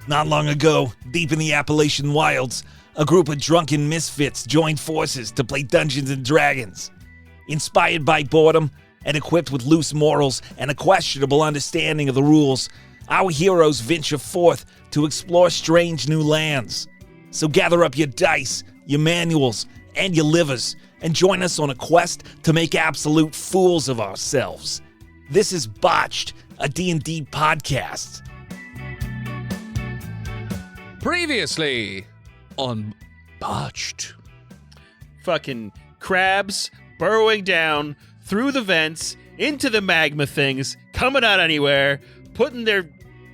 Not long ago, deep in the Appalachian wilds, a group of drunken misfits joined forces to play Dungeons & Dragons. Inspired by boredom and equipped with loose morals and a questionable understanding of the rules, our heroes venture forth to explore strange new lands. So gather up your dice, your manuals, and your livers, and join us on a quest to make absolute fools of ourselves. This is Botched, a D&D podcast. Previously on Botched. Fucking crabs burrowing down through the vents into the magma things, coming out anywhere, putting their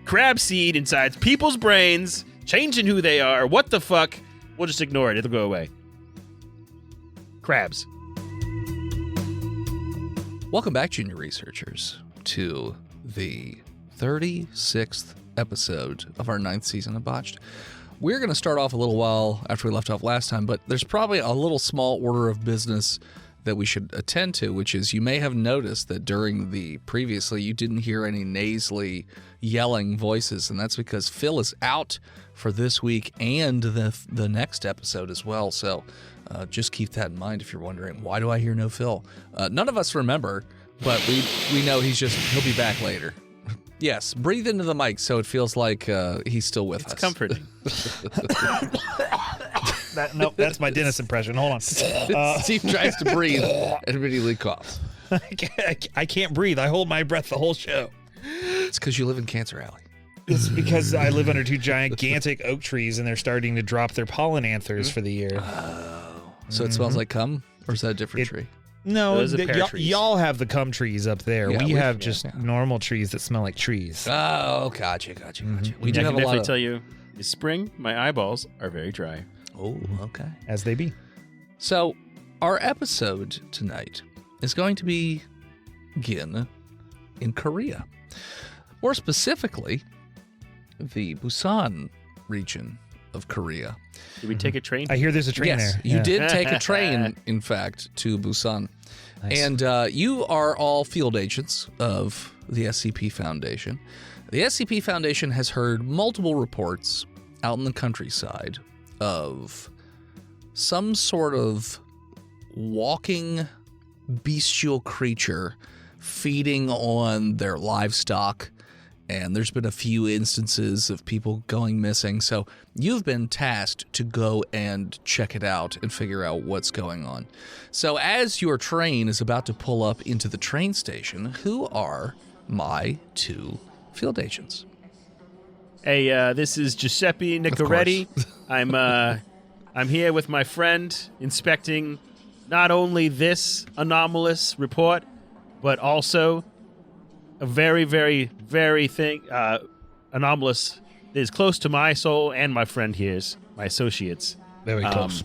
crab seed inside people's brains, changing who they are. What the fuck? We'll just ignore it. It'll go away. Crabs. Welcome back, junior researchers, to the 36th episode of our 9th season of Botched. We're going to start off a little while after we left off last time, but there's probably a little small order of business that we should attend to, which is you may have noticed that during the previously you didn't hear any nasally yelling voices, and that's because Phil is out for this week and the next episode as well. So just keep that in mind if you're wondering, why do I hear no Phil? None of us remember, but we know he'll be back later. Yes, breathe into the mic so it feels like he's still with us. It's comforting. Nope, that's my dentist impression. Hold on. Steve tries to breathe and immediately coughs. I can't breathe. I hold my breath the whole show. It's because you live in Cancer Alley. It's because I live under two gigantic oak trees and they're starting to drop their pollen anthers for the year. So it smells like cum, or is that a different tree? No, Those are pear trees. y'all have the cum trees up there. Yeah, we we- have just normal trees that smell like trees. Oh, gotcha. We do I have can a lot definitely of... tell you, this spring, my eyeballs are very dry. Oh, okay. As they be. So our episode tonight is going to begin in Korea. More specifically, the Busan region of Korea. Did we take a train? I hear there's a train Yes, there. you Yeah. did take a train, in fact, to Busan. Nice. And you are all field agents of the SCP Foundation. The SCP Foundation has heard multiple reports out in the countryside of some sort of walking bestial creature feeding on their livestock. And there's been a few instances of people going missing. So you've been tasked to go and check it out and figure out what's going on. So as your train is about to pull up into the train station, who are my two field agents? Hey, this is Giuseppe Nicoretti. I'm here with my friend inspecting not only this anomalous report, but also a very, very, very anomalous that is close to my soul and my friend here's, my associates. Very close.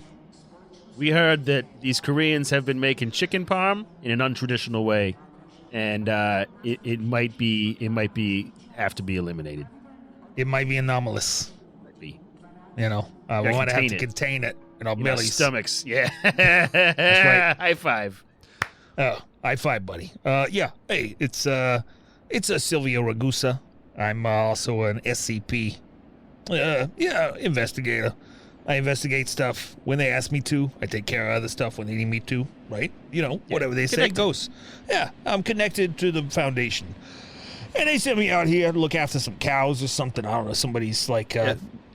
We heard that these Koreans have been making chicken parm in an untraditional way, and it might have to be eliminated. It might be anomalous. Might be. You know, we Gotta want to have to contain it. contain it in our In our bellies. stomachs, yeah. right. High five. Oh, high five, buddy. Yeah. Hey, it's a Silvio Ragusa. I'm also an SCP. Investigator. I investigate stuff when they ask me to. I take care of other stuff when they need me to. Right? You know, whatever they say connected. goes. Yeah, I'm connected to the Foundation, and they sent me out here to look after some cows or something. I don't know. Somebody's like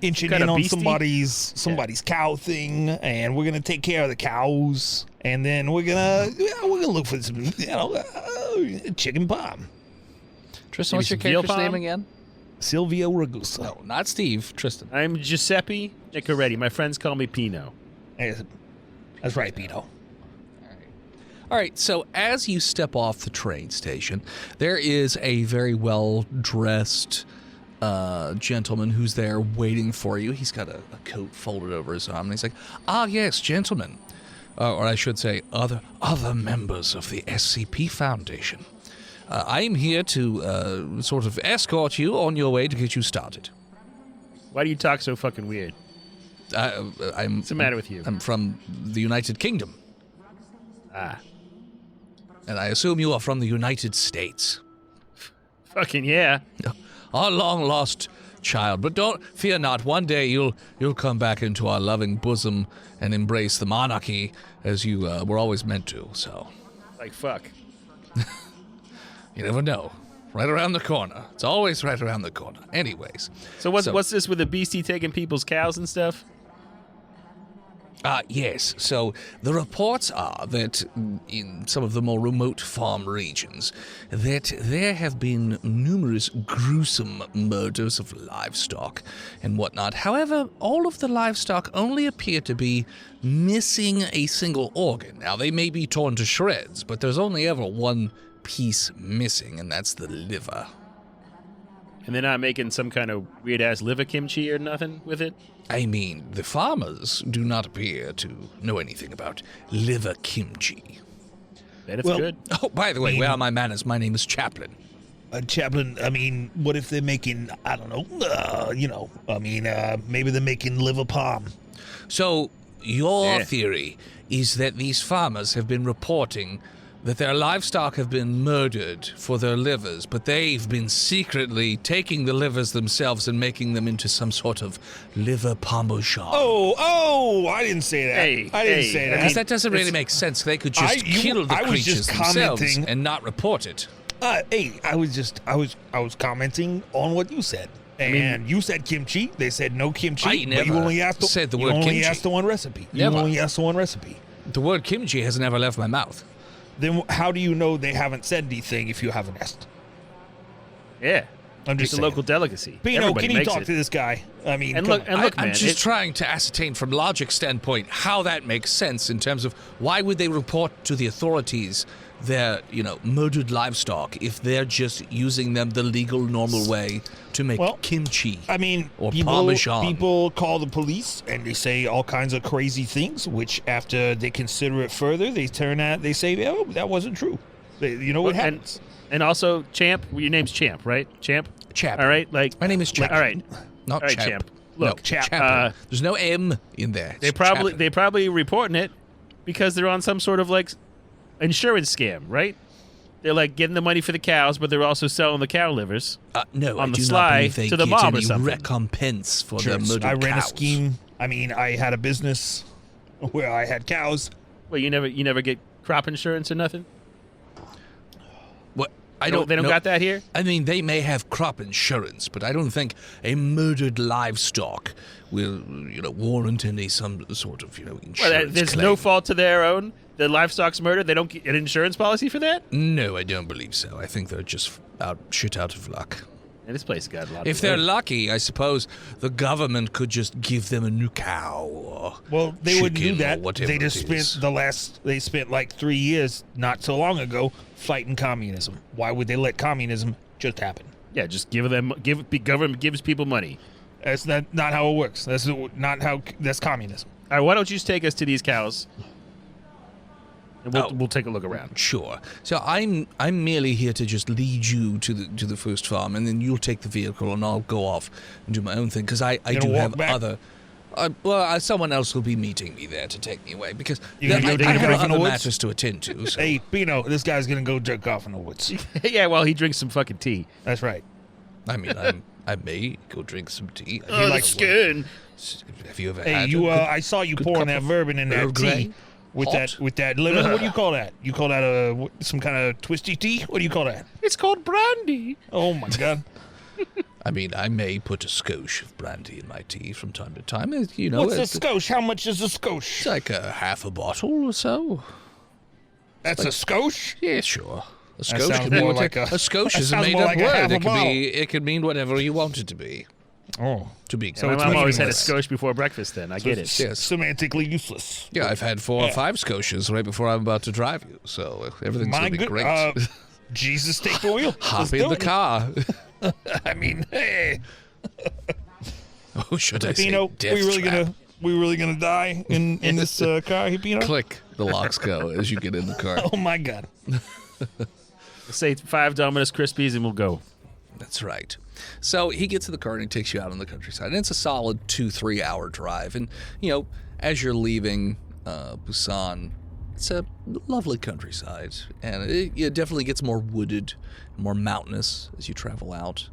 inching Kinda in on beastie? somebody's cow thing, and we're gonna take care of the cows, and then we're gonna look for some chicken palm. Tristan, Maybe what's your some veal character's name palm? again? Silvio Ragusa. No, not Steve. Tristan. I'm Giuseppe Nicoretti. My friends call me Pino. That's right, Pino. All right, so as you step off the train station, there is a very well-dressed gentleman who's there waiting for you. He's got a coat folded over his arm, and he's like, "Ah, yes, gentlemen, or I should say, other members of the SCP Foundation. I am here to sort of escort you on your way to get you started." Why do you talk so fucking weird? What's the matter with you? I'm from the United Kingdom, Ah, and I assume you are from the United States. fucking yeah. Our long-lost child. But don't fear not. One day you'll come back into our loving bosom and embrace the monarchy as you were always meant to. So, Like, fuck. you never know. Right around the corner. It's always right around the corner. Anyways. So what's this with the beastie taking people's cows and stuff? Yes. So the reports are that in some of the more remote farm regions, that there have been numerous gruesome murders of livestock and whatnot. However, all of the livestock only appear to be missing a single organ. Now, they may be torn to shreds, but there's only ever one piece missing, and that's the liver. And they're not making some kind of weird-ass liver kimchi or nothing with it? I mean, the farmers do not appear to know anything about liver kimchi. That is Well, good. Oh, by the way, where are my manners? My name is Chaplin. Chaplain, I mean, what if they're making, I don't know, maybe they're making liver palm. So, your Yeah. theory is that these farmers have been reporting that their livestock have been murdered for their livers, but they've been secretly taking the livers themselves and making them into some sort of liver parmesan. I didn't say that. Hey, I didn't hey, say I that. Because that doesn't really make sense. They could just kill the I was creatures just themselves commenting. and not report it. I was commenting on what you said. And you said kimchi. They said no kimchi. I but never you only asked said the you word only kimchi. asked the one recipe. Never. You only asked the one recipe. The word kimchi has never left my mouth. Then how do you know they haven't said anything if you haven't asked? Yeah. I'm just It's a saying. local delicacy. Pino, Everybody can you makes talk it. to this guy? I mean, And come look, on. and look, I'm man. just trying to ascertain from logic standpoint how that makes sense in terms of why would they report to the authorities their, murdered livestock if they're just using them the legal, normal way to make kimchi. I mean, or Parmesan. people call the police and they say all kinds of crazy things, which after they consider it further, they say, oh, that wasn't true. You know what happens? And also, Champ, your name's Champ, right? Champ? Chap. All right, like My name is Chap. all right. Not All right, Chap. Champ. No, Look, Chaplin. There's no M in there. They It's probably Chaplin. reporting it because they're on some sort of like insurance scam, right? They're like getting the money for the cows, but they're also selling the cow livers. No, on I the do sly not believe they to the get mob or any something. recompense for their murdered I ran cows. a scheme. I mean, I had a business where I had cows. Well, you never get crop insurance or nothing. What? They don't know. got that here. I mean, they may have crop insurance, but I don't think a murdered livestock will, warrant any some sort of, insurance Well, there's claim. no fault to their own. The livestock's murdered. They don't get an insurance policy for that. No, I don't believe so. I think they're just shit out of luck. And this place got a lot. If of they're lucky, I suppose the government could just give them a new cow or Well, they wouldn't do chicken or that. whatever They just it is. they spent like 3 years not so long ago fighting communism. Why would they let communism just happen? yeah, just government gives people money. That's not how it works. That's communism. All right, why don't you just take us to these cows, and we'll take a look around. Sure. So I'm merely here to just lead you to the first farm, and then you'll take the vehicle, and I'll go off and do my own thing because I do walk have back? other. Someone else will be meeting me there to take me away because You gonna I go take a have break in the other woods? matters to attend to. So. Hey, Pino, this guy's gonna go jerk off in the woods. Yeah, well, he drinks some fucking tea. That's right. I mean, I may go drink some tea. Oh, that's good. Have you ever Hey, had? you. a good- I saw you good pouring cup that of bourbon in Earl that Grey? tea with Hot? that lemon. What do you call that? You call that some kind of twisty tea? What do you call that? It's called brandy. Oh my god. I mean, I may put a skosh of brandy in my tea from time to time. What's a skosh? How much is a It's skosh? like a half a bottle or so. That's a skosh? Yeah, sure. A That skosh sounds could be more whatever. like A skosh that is a sounds more made-up like a half word. a It could mean whatever you want it to be. Oh. To be So my it's mom always had a meaningless. scotch before breakfast. Then I get it. Yes. Semantically useless. Yeah, I've had 4 or 5 skoshes right before I'm about to drive you, so everything's My going to be good. great. Jesus, take the wheel. Hop Let's in do the it. car. I mean, hey, Oh, should I say Pino, death trap? we really gonna die in this car here, Pino? Click. The locks go as you get in the car. Oh my god. Say 5 Domino's Krispies and we'll go. That's right. So he gets in the car and he takes you out on the countryside. And it's a solid 2-3 hour drive. And, as you're leaving Busan, it's a lovely countryside. And it definitely gets more wooded, more mountainous as you travel out.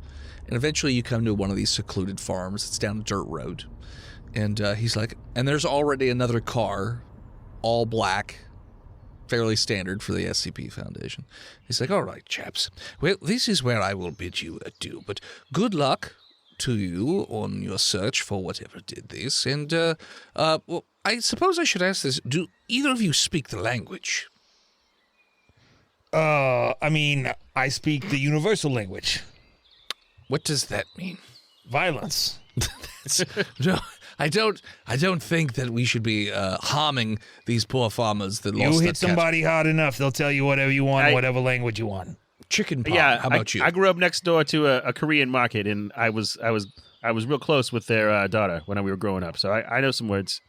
And eventually you come to one of these secluded farms. It's down a dirt road. And he's like, and there's already another car, all black, fairly standard for the SCP Foundation. He's like, all right, chaps. Well, this is where I will bid you adieu, but good luck to you on your search for whatever did this. And, well, I suppose I should ask this. Do either of you speak the language? I mean, I speak the universal language. What does that mean? Violence. No, I don't think that we should be harming these poor farmers that lost You their hit somebody hard enough, they'll tell you whatever you want, whatever language you want. Chicken parm. Yeah, How about you? I grew up next door to a Korean market, and I was real close with their daughter when we were growing up, so I know some words.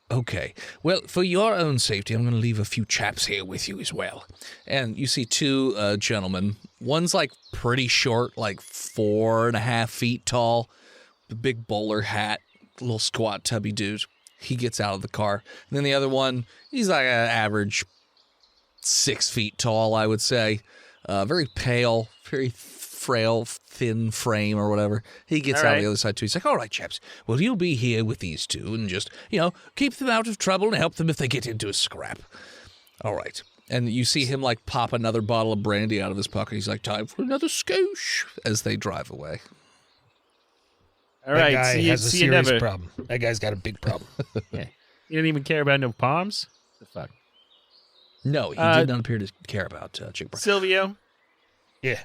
Okay. Well, for your own safety, I'm going to leave a few chaps here with you as well. And you see two gentlemen. One's like pretty short, like 4.5 feet tall, the big bowler hat, little squat, tubby dude. He gets out of the car. And then the other one, he's like an average 6 feet tall, I would say. Very pale, very frail, thin frame or whatever. He gets out of the other side too. He's like, all right, chaps, well, you'll be here with these two and just, keep them out of trouble and help them if they get into a scrap. All right. And you see him like pop another bottle of brandy out of his pocket. He's like, time for another scoosh as they drive away. All right, that guy has a see you serious never. problem. That guy's got a big problem. Yeah. You don't even care about no palms? The fuck? No, he did not appear to care about chicken parm. Silvio, Yeah.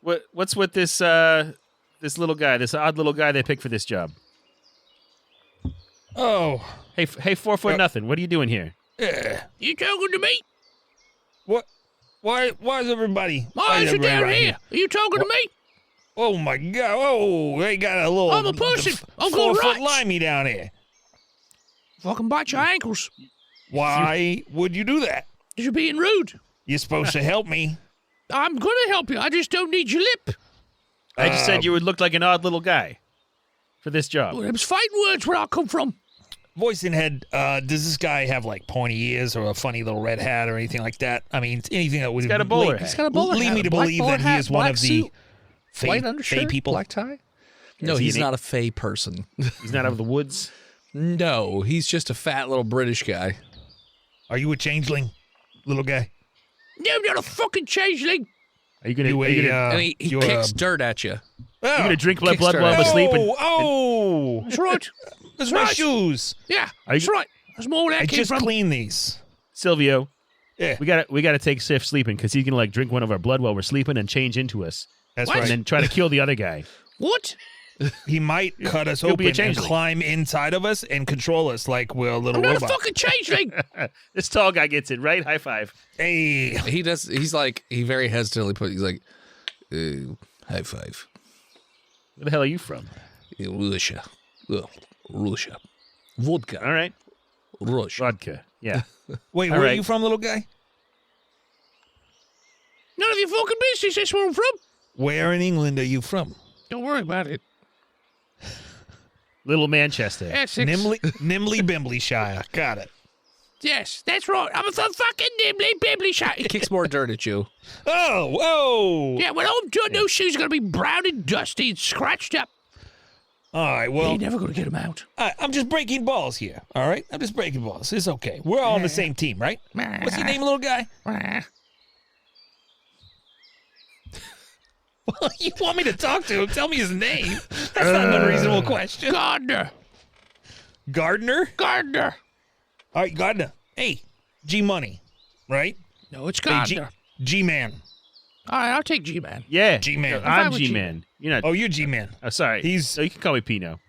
what's with this this little guy, this odd little guy they picked for this job? Oh. Hey, 4 foot nothing. What are you doing here? Yeah. You talking to me? What? Why is everybody? Why is you down here? Are you talking to me? Oh my God! Oh, they got a little. I'm a pussy. I'm going 4 foot right. limey down here. Fucking bite your ankles. Why would you do that? You're being rude. You're supposed to help me. I'm going to help you. I just don't need your lip. I just said you would look like an odd little guy for this job. Well, them's fighting words where I come from. Voice in head. Does this guy have like pointy ears or a funny little red hat or anything like that? I mean, anything that would. He's got a bowler lead, hat. He's got a bowler lead hat, me to black believe bowler that he hat, is one black of the suit, fey, white undershirt, fey people. black tie. No, Is he he's an- not a fey person. He's not out of the woods. No, he's just a fat little British guy. Are you a changeling, little guy? No, I'm not a fucking changeling. Are you gonna? You are you gonna, And he you're, kicks dirt at you. you gonna drink blood while I'm Kickstarter. asleep? Oh, That's right. that's my shoes. Yeah, Are you- that's right. That's more where that I came just from. cleaned these. Silvio, Yeah, we gotta take Sif sleeping because he's gonna like drink one of our blood while we're sleeping and change into us, that's What? and right. then try to kill the other guy. What? He might cut us He'll be a open and changeling. climb inside of us and control us like we're a little I'm not robot. a fucking changeling. This tall guy gets it right. High five. Hey, He does. He's like, he very hesitantly put. He's like, high five. Where the hell are you from? Russia. Russia. Vodka. All right, Russia. vodka. Yeah. wait, All where are right. you from, little guy? None of your fucking business. That's where I'm from. Where in England are you from? Don't worry about it. Little Manchester. Essex. Nimley Bimbleyshire. Got it. Yes, that's right. I'm from fucking Nimbley Bibley shot. He kicks more dirt at you. Oh, whoa. Yeah, when I'm done, those shoes are going to be brown and dusty and scratched up. All right, well, You're never going to get them out. I'm just breaking balls here, all right? I'm just breaking balls. It's okay. We're all on the same team, right? What's your name, little guy? Well, you want me to talk to him? Tell me his name. That's not an unreasonable question. Gardner. Gardner? Gardner. All right, Gardner. Hey, G-Money, right? No, it's Hey, Gardner. G-Man. All right, I'll take G-Man. Yeah. G-Man. I'm I'm with G-Man. You're not. Oh, you're G-Man. Oh, sorry. So you can call me Pino.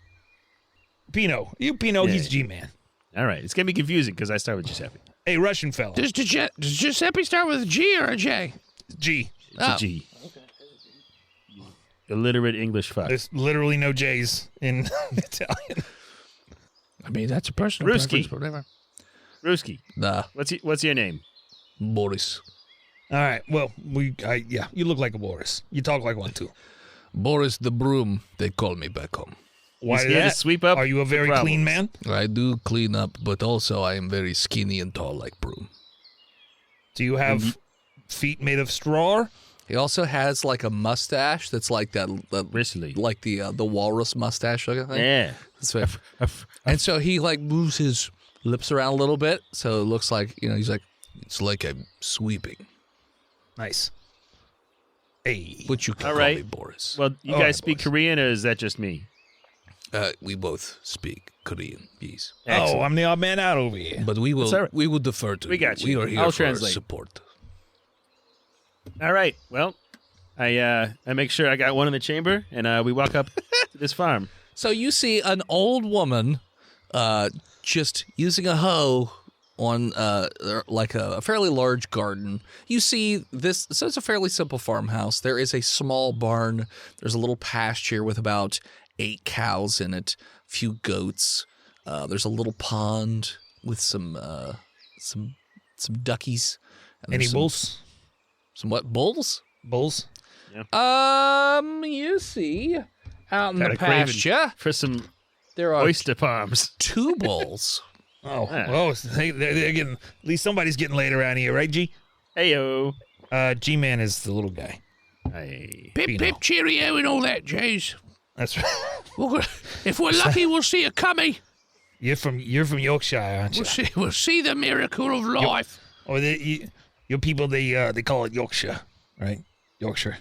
Pino. You Pino, Yeah. he's G-Man. All right. It's gonna be confusing because I start with Giuseppe. Hey, Russian fella. Does Giuseppe start with a G or a J? G. It's a G. Illiterate English fuck. There's literally no J's in Italian. I mean, that's a personal Ruski. preference, but whatever. Ruski. Nah, What's your name? Boris. All right. Well, yeah, you look like a Boris. You talk like one too. Boris the Broom, they call me back home. Why He's here to that? sweep up Are you a the very clean man? I do clean up, but also I am very skinny and tall like Broom. Do you have feet made of straw? He also has like a mustache that's like that, Bristly. like the walrus mustache looking thing. Yeah. So, and so he like moves his lips around a little bit, so it looks like he's like it's like I'm sweeping. Nice. Hey. Which you can All call right. me Boris. Well, you guys speak Korean, or is that just me? We both speak Korean, yes. Excellent. Oh, I'm the odd man out over here. But we will That's all right. we will defer to We got you. We are here I'll for translate. support. All right. Well, I make sure I got one in the chamber, and we walk up to this farm. So you see an old woman just using a hoe on like a fairly large garden. You see this, so it's a fairly simple farmhouse. There is a small barn. There's a little pasture with about 8 cows in it, a few goats. There's a little pond with some duckies. And Any there's bulls? Some what? Bulls? Bulls? You see out in the Kinda craving pasture for some there are oyster palms. 2 bulls. Oh, Yeah. well, they're getting, at least somebody's getting laid around here, right, G? Heyo. G-Man is the little guy. Hey. Pip, Pino. pip, cheerio and all that, Jays. That's right. If we're lucky, we'll see a cummy. You're from Yorkshire, aren't you? We'll see the miracle of life. Or your people, they call it Yorkshire, right? Yorkshire.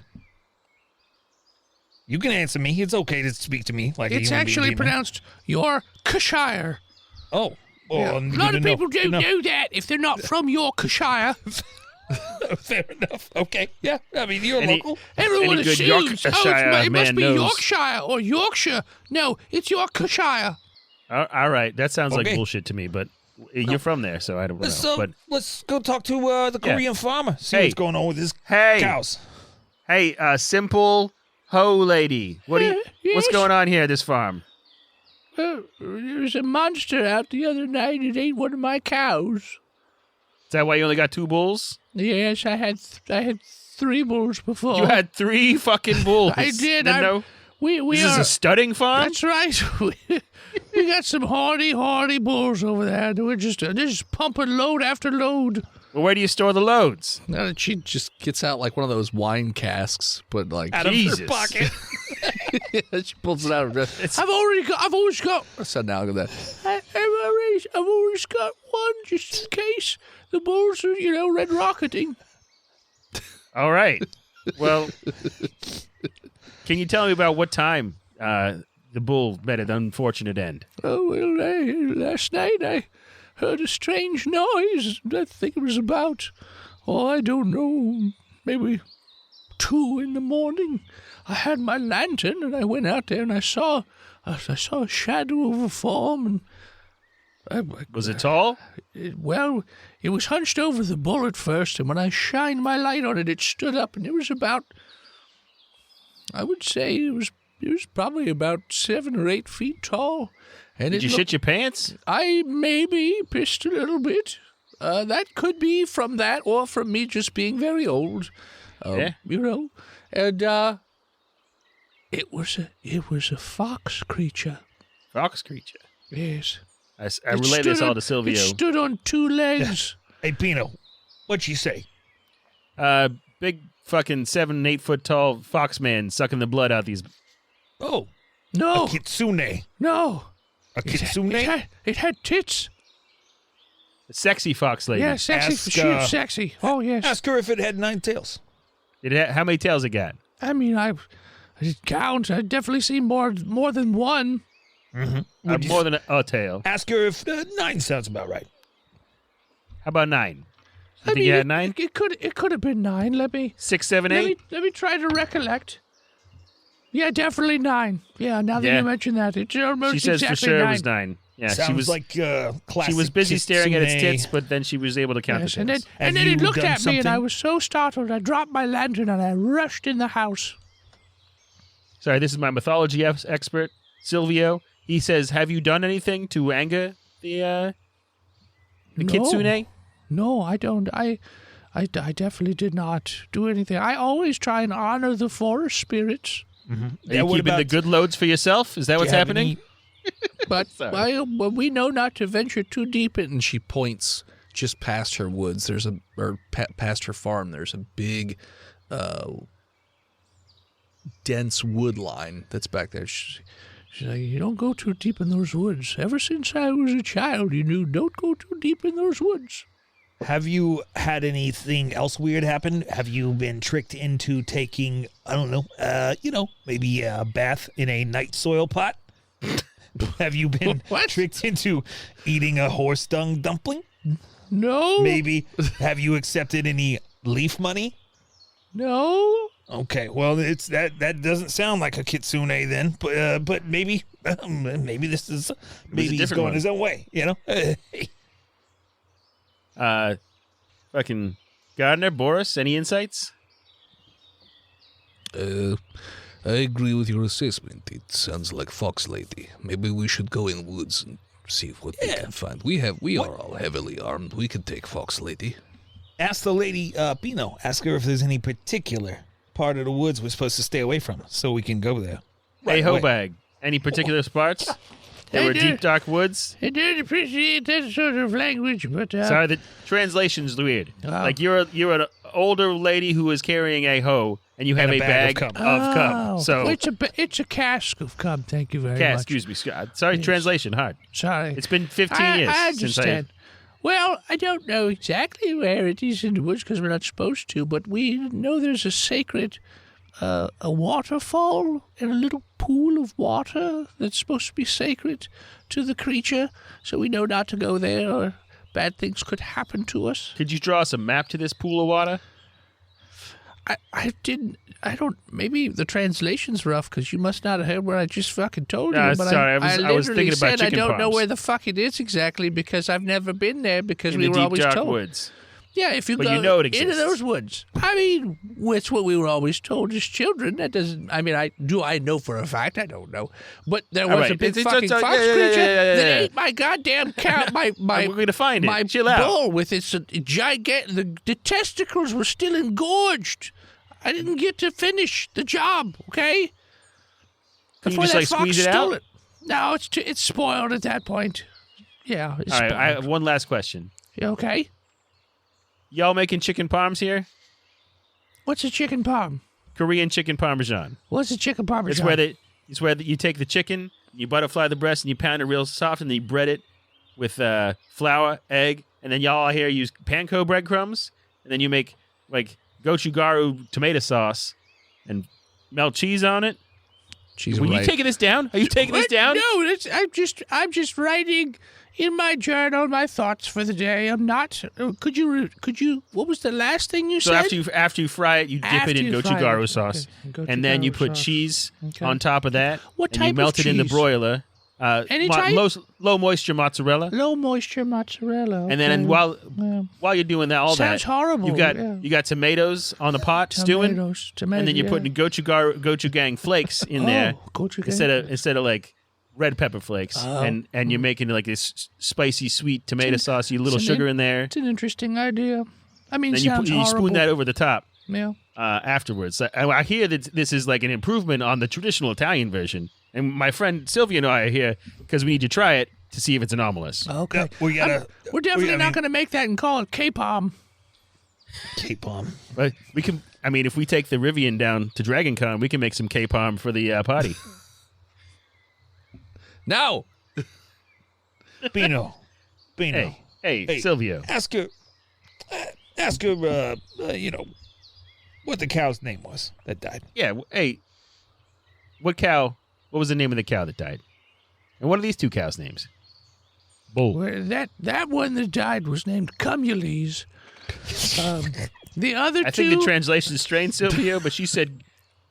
You can answer me. It's okay to speak to me like a It's human being, actually G-Man. pronounced Yorkshire. Oh. Yeah. A lot of people don't know that if they're not from Yorkshire. Fair enough. Okay. Yeah. I mean, you're Any- local. Everyone Any good assumes, Yorkshire it must man be knows. Yorkshire or Yorkshire. No, it's Yorkshire. All right. That sounds like Okay. bullshit to me, but you're from there, so I don't know. But Let's go talk to the Yeah. Korean farmer. See Hey. what's going on with his hey, cows. hey, simple ho lady. What's Yes? going on here at this farm? There was a monster out the other night. It ate one of my cows. Is that why you only got 2 bulls? Yes, I had 3 bulls before. You had 3 fucking bulls. I did. No, We this is are. a studding farm. That's right. We got some hardy bulls over there. They're just pumping load after load. Well, where do you store the loads? She just gets out like one of those wine casks, but like Out of Jesus. her pocket. she pulls it out of her dress. I've always got. I said now look at that. I've always got one just in case the bulls are red rocketing. All right. Well, can you tell me about what time the bull met an unfortunate end? Oh well, last night I heard a strange noise. I think it was about, I don't know, maybe 2 in the morning. I had my lantern and I went out there and I saw a shadow of a form. And Was it tall? it was hunched over the bull at first, and when I shined my light on it, it stood up, and it was about, I would say it was probably about 7 or 8 feet tall. And Did you shit your pants? I maybe pissed a little bit. That could be from that or from me just being very old. Yeah. And it was a fox creature. Fox creature. Yes. I relay this all to It Silvio. stood on 2 legs. Hey, Pino, what'd she say? Big fucking 7, 8 foot tall fox man sucking the blood out these. Oh, No, a kitsune. no. A kitsune? It had tits. Sexy fox lady. Yeah, sexy. Ask, She was sexy. Oh, yes. Ask her if it had 9 tails. How many tails it got? I mean, I didn't count. I definitely seen more than one. More than a tail. Ask her if 9 sounds about right. How about 9? You I think mean, you had 9? It could have been 9. Let me 6, 7, 8? let me try to recollect. Yeah, definitely 9. Yeah, now that Yeah. you mention that, it's almost She says exactly for sure 9. it was 9. Yeah, Sounds she was like classic she was busy staring at its kitsune. tits, but then she was able to count Yes, the and then, tails. and Have then it you looked done at me, and I something? was so startled. I dropped my lantern and I rushed in the house. Sorry, this is my mythology expert, Silvio. He says, "Have you done anything to anger the No. kitsune?" No, I don't. I definitely did not do anything. I always try and honor the forest spirits. Are Yeah, you what keeping the about- good loads for yourself? Is that what's Do you have happening? But Sorry. we know not to venture too deep in. And she points just past her woods. Past her farm. There's a big dense wood line that's back there. She's like, you don't go too deep in those woods. Ever since I was a child, you knew, don't go too deep in those woods. Have you had anything else weird happen? Have you been tricked into taking, I don't know, maybe a bath in a night soil pot? Have you been tricked into eating a horse dung dumpling? No. Maybe have you accepted any leaf money? No. Okay, well, it's that doesn't sound like a kitsune then, but maybe this is maybe he's going his own way, Fucking Gardner, Boris, any insights? I agree with your assessment. It sounds like Fox Lady. Maybe we should go in woods and see what we can find. We are all heavily armed. We could take Fox Lady. Ask the lady, Pino. Ask her if there's any particular part of the woods we're supposed to stay away from, so we can go there. Hey, Hobag, any particular spots? There were deep, dark woods. I don't appreciate that sort of language, but... Sorry, the translation's weird. Like, you're an older lady who is carrying a hoe, and you have a bag of cum. So it's a cask of cum, thank you very much. Excuse me. Sorry, yes. Translation, hard. Sorry. It's been 15 years I understand. Well, I don't know exactly where it is in the woods because we're not supposed to, but we know there's a sacred... a waterfall and a little pool of water that's supposed to be sacred to the creature, so we know not to go there or bad things could happen to us. Could you draw us a map to this pool of water? Maybe the translation's rough because you must not have heard what I just fucking told you. No, but sorry, I was thinking about chicken I don't know parms. where the fuck it is exactly because I've never been there because in we the were deep, always dark told. Woods. Yeah, if you but go you know it into exists. those woods. I mean, it's what we were always told as children. That doesn't, I mean, I know for a fact? I don't know. But there was a big fucking fox creature that ate my goddamn cow, my we're going to find it. my Chill out. bull with its gigantic, the testicles were still engorged. I didn't get to finish the job, okay? Can you Before just, that like, fox squeeze it stole out? it. No, it's spoiled at that point. Yeah, it's All right, spoiled. I have one last question. You okay? Y'all making chicken parms here? What's a chicken parm? Korean chicken parmesan. What's a chicken parmesan? It's where you take the chicken, you butterfly the breast, and you pound it real soft, and then you bread it with flour, egg, and then y'all here use panko breadcrumbs, and then you make like gochugaru tomato sauce and melt cheese on it. Were you taking this down? Are you taking this down? No, I'm just writing in my journal my thoughts for the day. I'm not. Could you? What was the last thing you So said? after you fry it, you dip it in gochugaru sauce, and then you put cheese on top of that. What and you type melt of it in the cheese? broiler. Any type? Low moisture mozzarella. Low moisture mozzarella. And then while you're doing that, Sounds horrible. You got tomatoes on the pot stewing, Tomatoes, and then you're putting gochugang flakes in there instead of like red pepper flakes, and you're making like this spicy sweet tomato sauce. You little sugar in there. It's an interesting idea. I mean, Then sounds you horrible. spoon that over the top. Yeah. Afterwards. I hear that this is like an improvement on the traditional Italian version. And my friend Sylvia and I are here because we need to try it to see if it's anomalous. Okay. Yeah, we're definitely not going to make that and call it K-Parm. K-Parm. But we can. I mean, if we take the Rivian down to Dragon Con, we can make some K-Parm for the party. No. Bino. Hey, Silvio. Ask her, what the cow's name was that died. Yeah. Hey, what was the name of the cow that died? And what are these two cows' names? Bull. Well, that one that died was named Cumules. The other two... I think the translation's strange, Silvio, but she said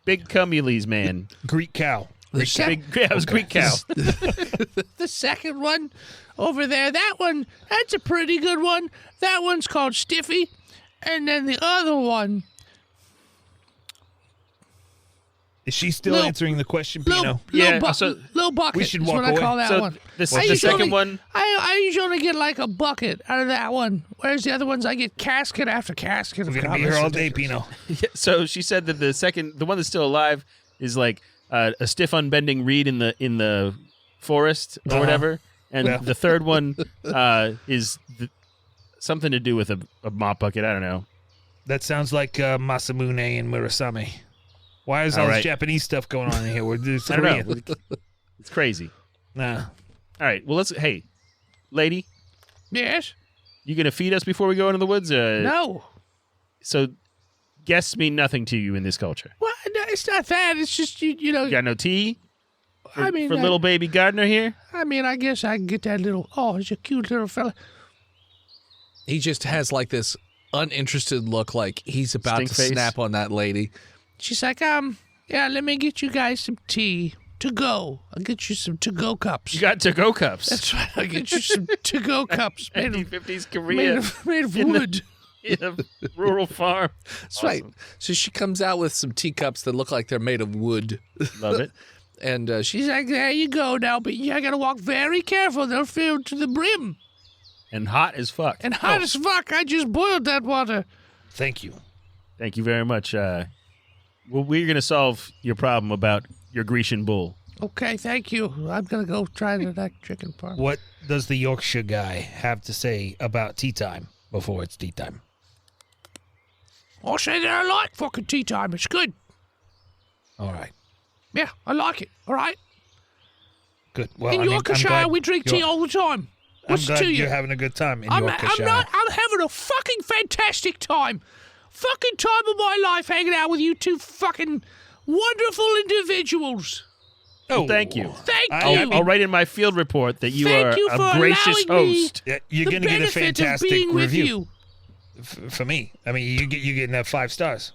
big Cumules, man. Greek cow. It was Greek cow. The second one over there, that's a pretty good one. That one's called Stiffy. And then the other one... Is she still answering the question, Pino? Yeah, Little bucket we should is walk what I away. call that So one. the second one... I usually only get like a bucket out of that one. Whereas the other ones, I get casket after casket. We're going to be here all day, Pino. Yeah, so she said that the one that's still alive is like a stiff unbending reed in the forest or whatever, and the third one is something to do with a mop bucket. I don't know. That sounds like Masamune and Murasame. Why is all this Japanese stuff going on in here? We're just I don't know. It's crazy. Nah. All right. Well, hey, lady, Yes? you gonna feed us before we go into the woods? No. So, guests mean nothing to you in this culture. Well, no, it's not that. It's just, you know. You got no tea? For, I mean, for little baby Gardner here? I mean, I guess I can get that little. Oh, he's a cute little fella. He just has like this uninterested look, like he's about Stink to face. snap on that lady. She's like, yeah, let me get you guys some tea to go. I'll get you some to-go cups. You got to-go cups. That's right. I'll get you some to-go cups made of, 1950s Korea made of in the- wood. in a rural farm. That's right. So she comes out with some teacups that look like they're made of wood. Love it. And She's like, there you go now, but you gotta walk very careful. They'll fill to the brim. And hot as fuck. And hot as fuck. I just boiled that water. Thank you. Thank you very much. Well, we're going to solve your problem about your Grecian bull. Okay, thank you. I'm gonna go try that chicken farm. What does the Yorkshire guy have to say about tea time before it's tea time? I'll say that I like fucking tea time. It's good. All right. Yeah, I like it. All right. Good. Well, In I mean, Yorkshire, I'm glad we drink tea all the time. What's I'm glad to you? you're having a good time in I'm Yorkshire. having a fucking fantastic time. Fucking time of my life hanging out with you two fucking wonderful individuals. Oh, Thank you. Thank I- you. I mean- I'll write in my field report that you Thank are you for a gracious allowing me host. Yeah, you're the going to get a benefit of fantastic being with review you. for me. I mean, you're getting that 5 stars.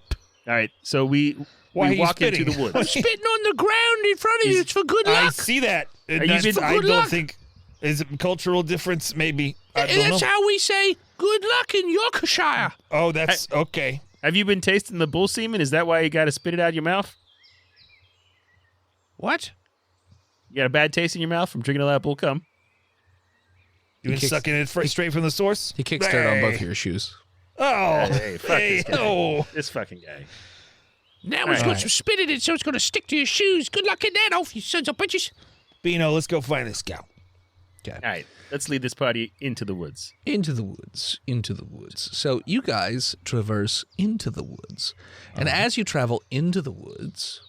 All right, so we Why are you walk into spitting? the woods. Spitting on the ground in front of you. It's for good I luck. see that. And you that's- been- I Good don't luck. think is it a cultural difference. Maybe I And don't that's know. how we say good luck in Yorkshire. Oh, that's okay. Have you been tasting the bull semen? Is that why you got to spit it out of your mouth? What? You got a bad taste in your mouth from drinking all that bull cum? You been kicks- sucking it straight from the source? he kicks dirt on Hey. both of your shoes. Oh, Hey, fuck this guy. oh. This fucking guy. Now it's All got some spit in it, so it's going to stick to your shoes. Good luck in that, off you sons of bitches. Bino, let's go find this scout. All right, let's lead this party into the woods. Into the woods, into the woods. So you guys traverse into the woods. And as you travel into the woods,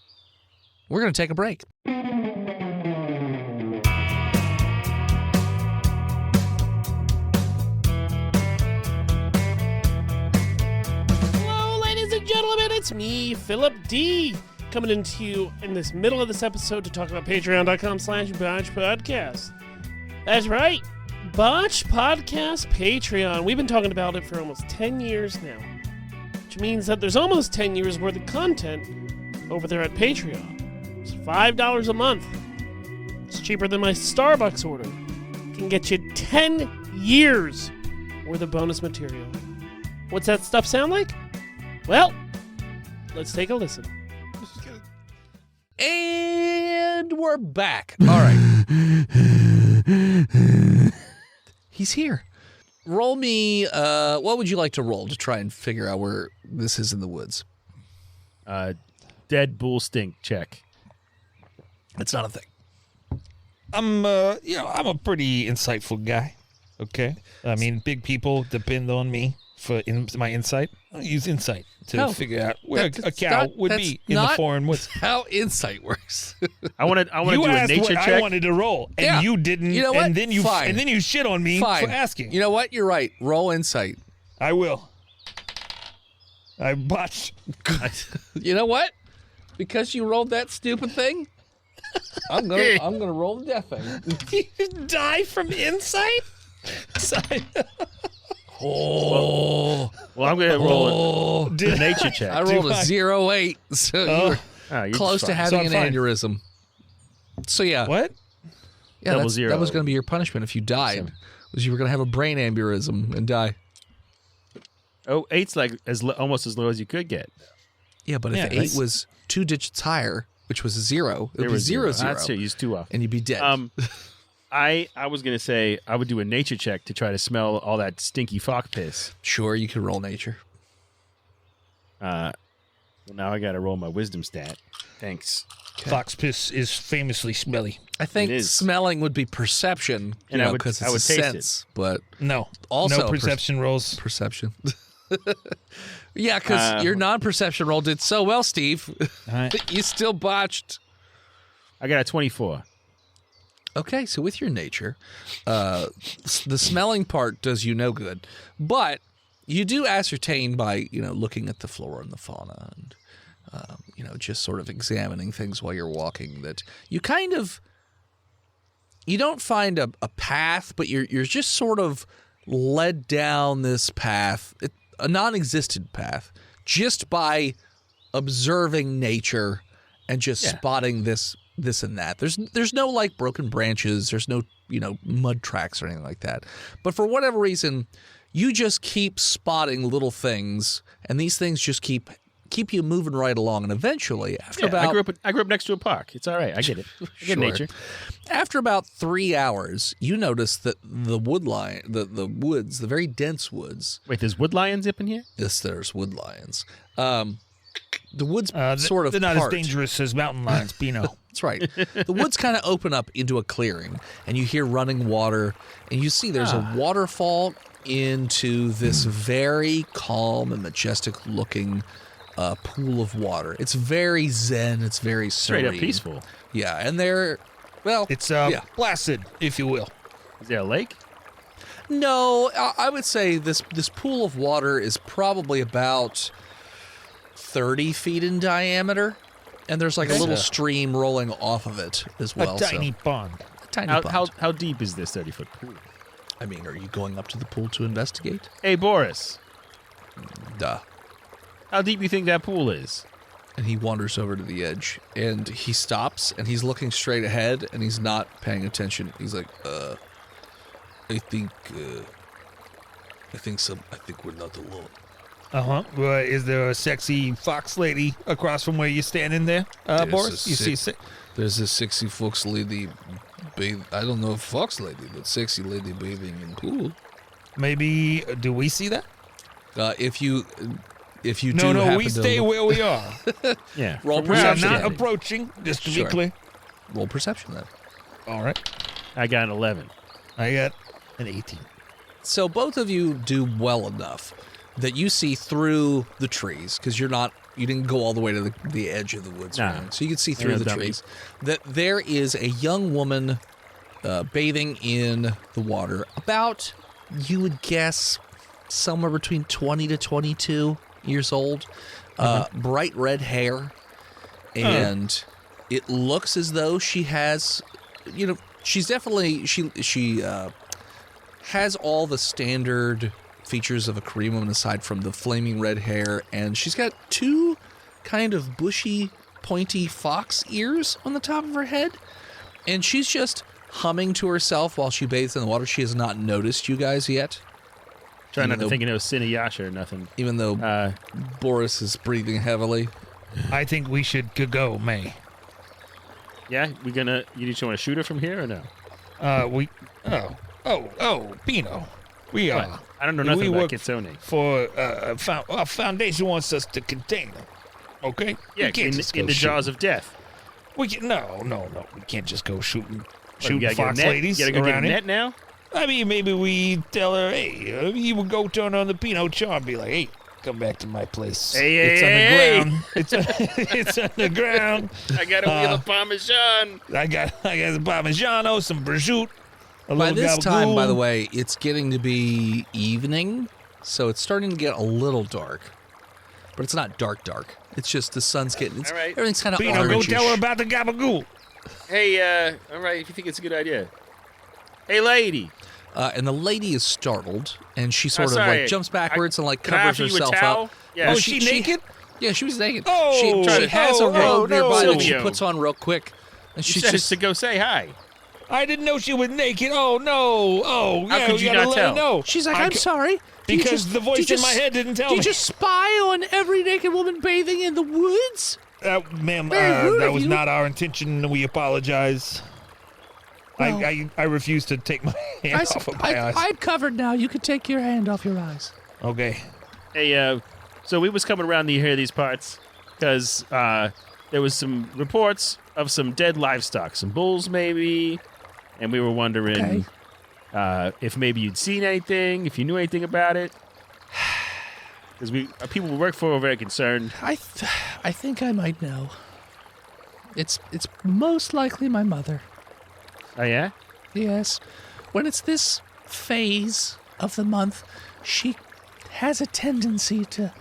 we're going to take a break. Hello, ladies and gentlemen, it's me, Philip D, coming into you in this middle of this episode to talk about patreon.com/Botched Podcast. That's right, Botched Podcast Patreon. We've been talking about it for almost 10 years now, which means that there's almost 10 years worth of content over there at Patreon. It's $5 a month. It's cheaper than my Starbucks order. It can get you 10 years worth of bonus material. What's that stuff sound like? Well, let's take a listen. And we're back. All right. He's here. Roll me, what would you like to roll to try and figure out where this is in the woods? Dead bull stink check. It's not a thing. I'm a pretty insightful guy. Okay. I mean, big people depend on me for my insight. I use insight to figure out where a cow would be in the foreign woods. How insight works. I want to You do a asked nature what check. I wanted to roll, and Yeah. you didn't. You know what? And then you Fine. shit on me Fine. for asking. You know what? You're right. Roll insight. I will. I botched. You know what? Because you rolled that stupid thing, I'm gonna roll the death thing. You die from insight. Oh, Well, I'm going to roll a nature check. I rolled a 0.8, so you're Oh, you're close to fine. having So I'm an fine. aneurysm. So yeah, What? yeah, Double that zero. was going to be your punishment if you died. Was you were going to have a brain aneurysm and die. Oh, 8's like almost as low as you could get. Yeah, but if Yeah, 8 that's- was 2 digits higher, which was a 0, it There would be was 0, 0, That's it. Use 2 off. and you'd be dead. I was going to say I would do a nature check to try to smell all that stinky fox piss. Sure, you could roll nature. Well, now I got to roll my wisdom stat. Thanks. Fox piss is famously smelly. I think It is. smelling would be perception, And I would- because I it's would a taste it. sense, but No. Also no perception rolls. perception. Yeah, because your non-perception roll did so well, Steve. All right. You still botched. I got a 24. Okay, so with your nature, the smelling part does you no good, but you do ascertain by looking at the flora and the fauna and just sort of examining things while you're walking that you don't find a path, but you're just sort of led down this path, a non-existent path, just by observing nature and just spotting this and that. There's no like broken branches, there's no mud tracks or anything like that. But for whatever reason, you just keep spotting little things, and these things just keep you moving right along. And eventually, after about I grew up next to a park. It's all right. I get it. I get Sure. nature. After about 3 hours, you notice that the woods, the very dense woods. Wait, there's wood lions up in here? Yes, there's wood lions. The woods sort of they're not part. as dangerous as mountain lions, Pino. That's right. The woods kind of open up into a clearing, and you hear running water, and you see there's a waterfall into this very calm and majestic-looking pool of water. It's very zen. It's very serene. Straight up peaceful. Yeah, and It's placid, if you will. Is there a lake? No, I would say this pool of water is probably about 30 feet in diameter, and there's like a little stream rolling off of it as well. A tiny pond. A tiny pond. How deep is this 30-foot pool? I mean, are you going up to the pool to investigate? Hey, Boris, Duh. how deep you think that pool is? And he wanders over to the edge, and he stops, and he's looking straight ahead, and he's not paying attention. He's like, I think we're not alone. Is there a sexy fox lady across from where you're standing there, Boris? There's a sexy fox lady. I don't know if fox lady, but sexy lady bathing in pool. Maybe do we see that? If you do No, happen we to stay look- where we are. Yeah. Roll We are perception. not then. approaching, just to Sure. be clear. Roll perception then. All right. I got an 11. I got an 18. So both of you do well enough that you see through the trees, because you didn't go all the way to the edge of the woods. Nah. Or anything. So you can see through no the dummies. trees that there is a young woman bathing in the water. About, you would guess, somewhere between 20 to 22 years old. Bright red hair. And it looks as though she has, she's definitely, she has all the standard features of a Korean woman aside from the flaming red hair, and she's got two kind of bushy, pointy fox ears on the top of her head, and she's just humming to herself while she bathes in the water. She has not noticed you guys yet. Trying not Even to though- think of Cineyasha or nothing. Even though Boris is breathing heavily. I think we should go, May. Yeah, you just want to shoot her from here or no? Pino. We are. What? I don't know nothing we about work Kitsune. For our foundation wants us to contain them. Okay? Yeah, we can't in just the go jaws shooting. of death. We can, no. We can't just go shooting You gotta fox get a net? ladies You gotta go get a around here. net now? I mean, maybe we tell her, hey, you would go turn on the Pinot charm, be like, hey, come back to my place. Hey, it's hey, underground. It's underground. I got a wheel of Parmesan. I got some Parmigiano, some prosciutto. By little this time, by gabagool. the way, it's getting to be evening, so it's starting to get a little dark. But it's not dark. It's just the sun's getting... All right. Everything's kind of Pino, orange. go tell her about the gabagool. Hey, all right, if you think it's a good idea. Hey, lady. And the lady is startled, and she sort of sorry. like jumps backwards and like Can I covers offer you a herself towel? up. Yeah. Oh, is she naked? Yeah, she was naked. Oh, she has a oh, robe no, nearby that she Silvio. puts on real quick, and She she's said just to go say hi. I didn't know she was naked. Oh, no. Oh, How yeah, could you gotta not let tell? her know. She's like, I I'm ca- sorry. Do you Because just- the do you voice in just- my head didn't tell Do me. you just spy on every naked woman bathing in the woods? Ma'am, Very rude that of was you. not our intention. We apologize. Well- I refuse to take my hand off of my eyes. I'm covered now. You can take your hand off your eyes. Okay. Hey, so we was coming around to hear these parts because there was some reports of some dead livestock, some bulls maybe, and we were wondering if maybe you'd seen anything, if you knew anything about it. Because people we work for are very concerned. I think I might know. It's most likely my mother. Oh, yeah? Yes. When it's this phase of the month, she has a tendency to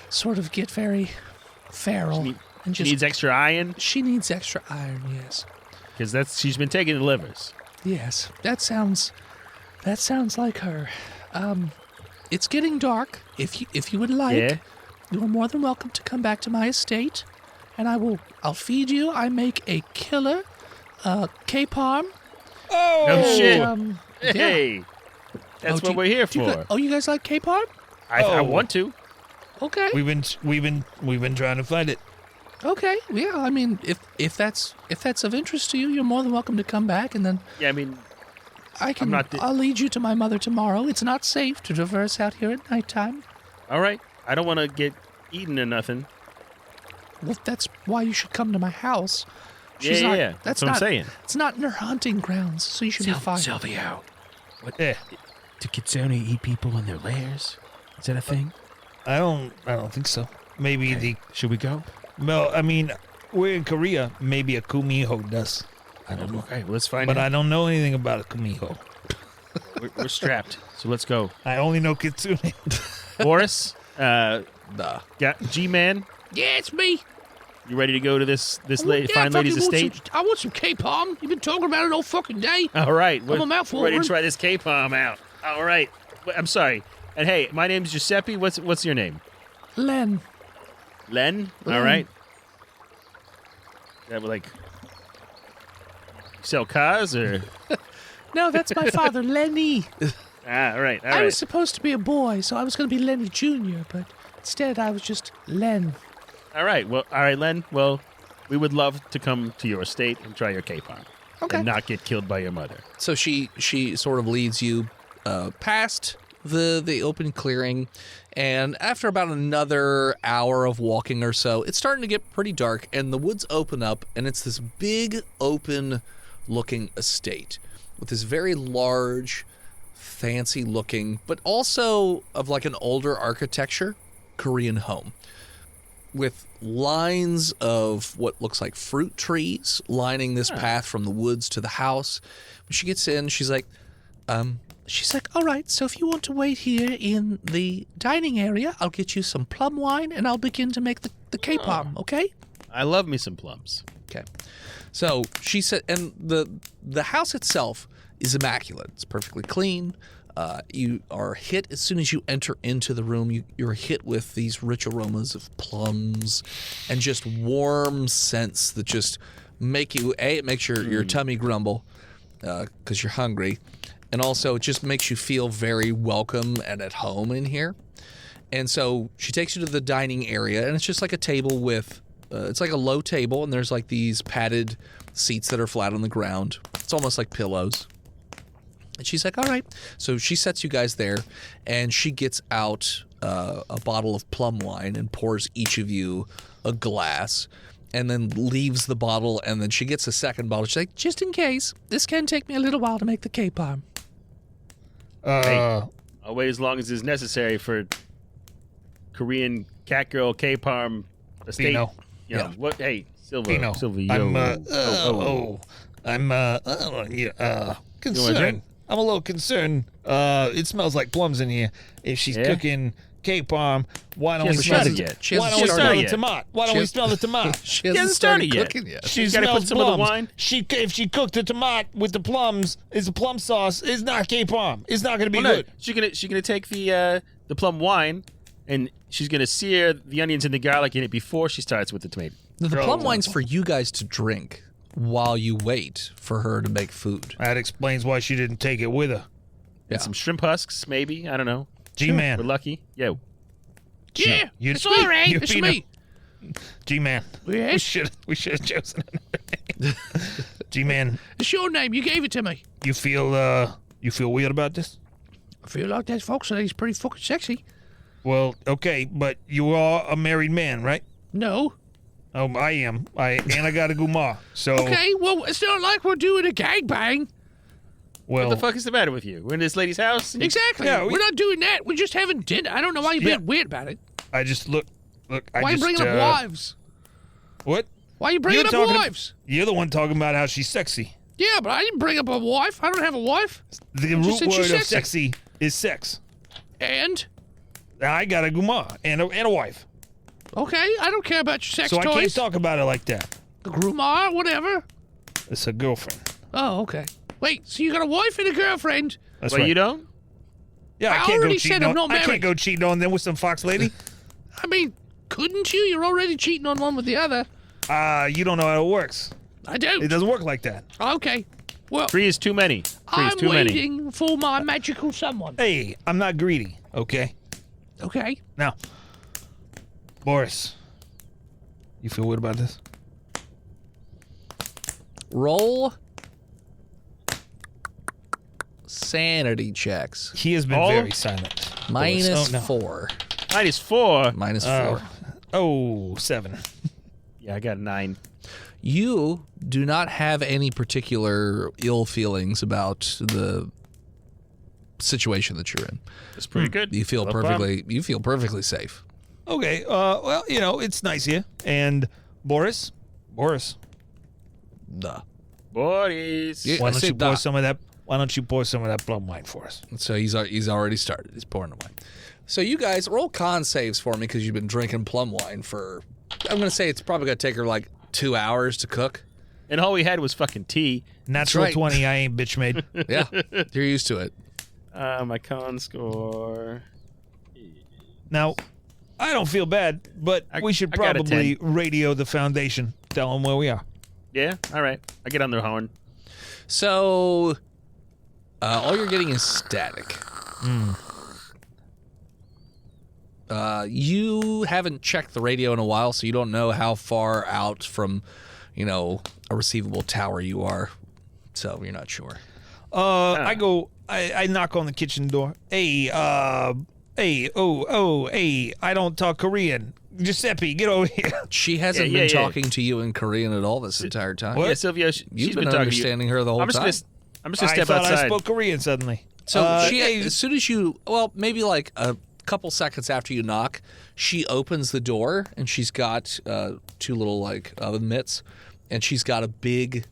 sort of get very feral. And She needs extra iron? She needs extra iron, yes. Because she's been taking the livers. Yes. That sounds like her. It's getting dark. If you would like, Yeah? you are more than welcome to come back to my estate, and I'll feed you. I make a killer K-Parm. Oh, No shit. Yeah. Hey! That's what we're here for. You guys like K-Parm? I want to. Okay. we've been trying to find it. Okay. Yeah. I mean, if that's of interest to you, you're more than welcome to come back, and then Yeah, I mean, I'll lead you to my mother tomorrow. It's not safe to traverse out here at nighttime. all right. I don't want to get eaten or nothing. Well, that's why you should come to my house. Yeah. That's what I'm saying. It's not in her hunting grounds, so you should be fine. Silvio, Yeah, do Kitsune eat people in their lairs? Is that a thing? I don't think so. Maybe Should we go? well, I mean, we're in Korea. Maybe a kumiho does. I don't know. Okay, well, let's find But out. I don't know anything about a kumiho. We're strapped, so let's go. I only know kitsune. Boris, G-Man, Yeah, it's me. you ready to go to this fine fucking lady's want estate? I want some K-Palm. You've been talking about it all fucking day. All right, I'm a mouthful. ready to try this K-Palm out. All right, I'm sorry. And hey, my name's Giuseppe. What's your name? Len. Len. All Len. right. That would like sell cars or No, that's my father, Lenny. all right. I was supposed to be a boy, so I was going to be Lenny Jr., but instead I was just Len. All right. Well, all right, Len. Well, we would love to come to your estate and try your K-Pom. Okay. And not get killed by your mother. So she sort of leads you past the open clearing, and after about another hour of walking or so, it's starting to get pretty dark, and the woods open up, and it's this big open-looking estate with this very large, fancy-looking, but also of like an older architecture Korean home, with lines of what looks like fruit trees lining this path from the woods to the house. When she gets in, she's like, all right, so if you want to wait here in the dining area, I'll get you some plum wine, and I'll begin to make the K-Palm, okay? I love me some plums. okay. So she said, and the house itself is immaculate. It's perfectly clean. You are hit as soon as you enter into the room. You're hit with these rich aromas of plums and just warm scents that just make you, it makes your tummy grumble because you're hungry. And also it just makes you feel very welcome and at home in here. And so she takes you to the dining area, and it's just like a table with, it's like a low table, and there's like these padded seats that are flat on the ground. It's almost like pillows. And she's like, all right. So she sets you guys there, and she gets out a bottle of plum wine and pours each of you a glass, and then leaves the bottle, and then she gets a second bottle. She's like, just in case, this can take me a little while to make the K-Palm. I'll wait as long as is necessary for Korean cat girl K-Palm estate. Pino. You know, Yeah. what? Hey, Pino. Silvio. I'm concerned. drink? I'm a little concerned. It smells like plums in here. If she's Yeah? cooking K-Palm, why don't She we hasn't smell started the yet. She Why hasn't don't we started smell the yet. tomato? Why don't She we has- smell the tomato? She hasn't started yet. cooking yet. She gotta put smells some of the plums. wine? If she cooked the tomato with the plums, it's a plum sauce. It's not K-Palm. It's not going to be Well, no, good. she's gonna take the plum wine, and she's gonna sear the onions and the garlic in it before she starts with the tomato. The Oh. plum wine's for you guys to drink while you wait for her to make food. That explains why she didn't take it with her. Yeah. And some shrimp husks, maybe. I don't know. G-Man. We're lucky. Yo. Yeah, You- it's all right. you It's Pino. me. G-Man. Yes? We should have chosen another name. G-Man, It's your name. You gave it to me. you feel weird about this? I feel like that fox lady's pretty fucking sexy. Well, okay, but you are a married man, right? No. Oh, I am. I got a gumar. So Okay, well, it's not like we're doing a gangbang. Well, What the fuck is the matter with you? We're in this lady's house? Exactly. Yeah, We're not doing that. We're just having dinner. I don't know why you're being weird about it. I just look. Why are you bringing up wives? What? Why are you bringing up wives? You're the one talking about how she's sexy. Yeah, but I didn't bring up a wife. I don't have a wife. The just root said she's word of sexy. sexy is sex. And? I got a guma and a wife. Okay, I don't care about your sex So I can't toys. talk about it like that. A groomer, whatever. It's a girlfriend. Oh, okay. Wait, so you got a wife and a girlfriend? That's Well, right. you don't? Yeah, I can't already go said cheating I'm on. not I can't married. go cheating on them with some fox lady. I mean, couldn't you? You're already cheating on one with the other. You don't know how it works. I do. It doesn't work like that. Okay. Well, 3 is too many. 3 is I'm too many. waiting for my magical someone. Hey, I'm not greedy. Okay. Okay. Now, Boris, you feel good about this? Roll sanity checks. He has been All? very silent. Minus Boris. Oh, no. 4. Minus 4. Minus 4. Oh, 7. Yeah, I got 9. You do not have any particular ill feelings about the situation that you're in. That's pretty good. You feel No perfectly safe. Okay. Well, it's nice here. And Boris. Duh. Boys. Yeah. Why I don't said you pour duh. some of that? Why don't you pour some of that plum wine for us? So he's already started. He's pouring the wine. So you guys roll con saves for me because you've been drinking plum wine for. I'm gonna say it's probably gonna take her like 2 hours to cook. And all we had was fucking tea. Natural right. 20. I ain't bitch made. Yeah, you're used to it. My con score. Now, I don't feel bad, but we should I got a probably radio the foundation. Tell them where we are. Yeah, all right. I get on their horn. So all you're getting is static. You haven't checked the radio in a while, so you don't know how far out from, a receivable tower you are. So you're not sure. I knock on the kitchen door. Hey, I don't talk Korean. Giuseppe, get over here. She hasn't Yeah, been yeah. talking to you in Korean at all this entire time. Yeah, Sylvia, You've she's been talking to you. understanding her the whole I'm just time. gonna step I thought outside. I spoke Korean suddenly. So hey, as soon as you, maybe like a couple seconds after you knock, she opens the door and she's got 2 little like oven mitts, and she's got a big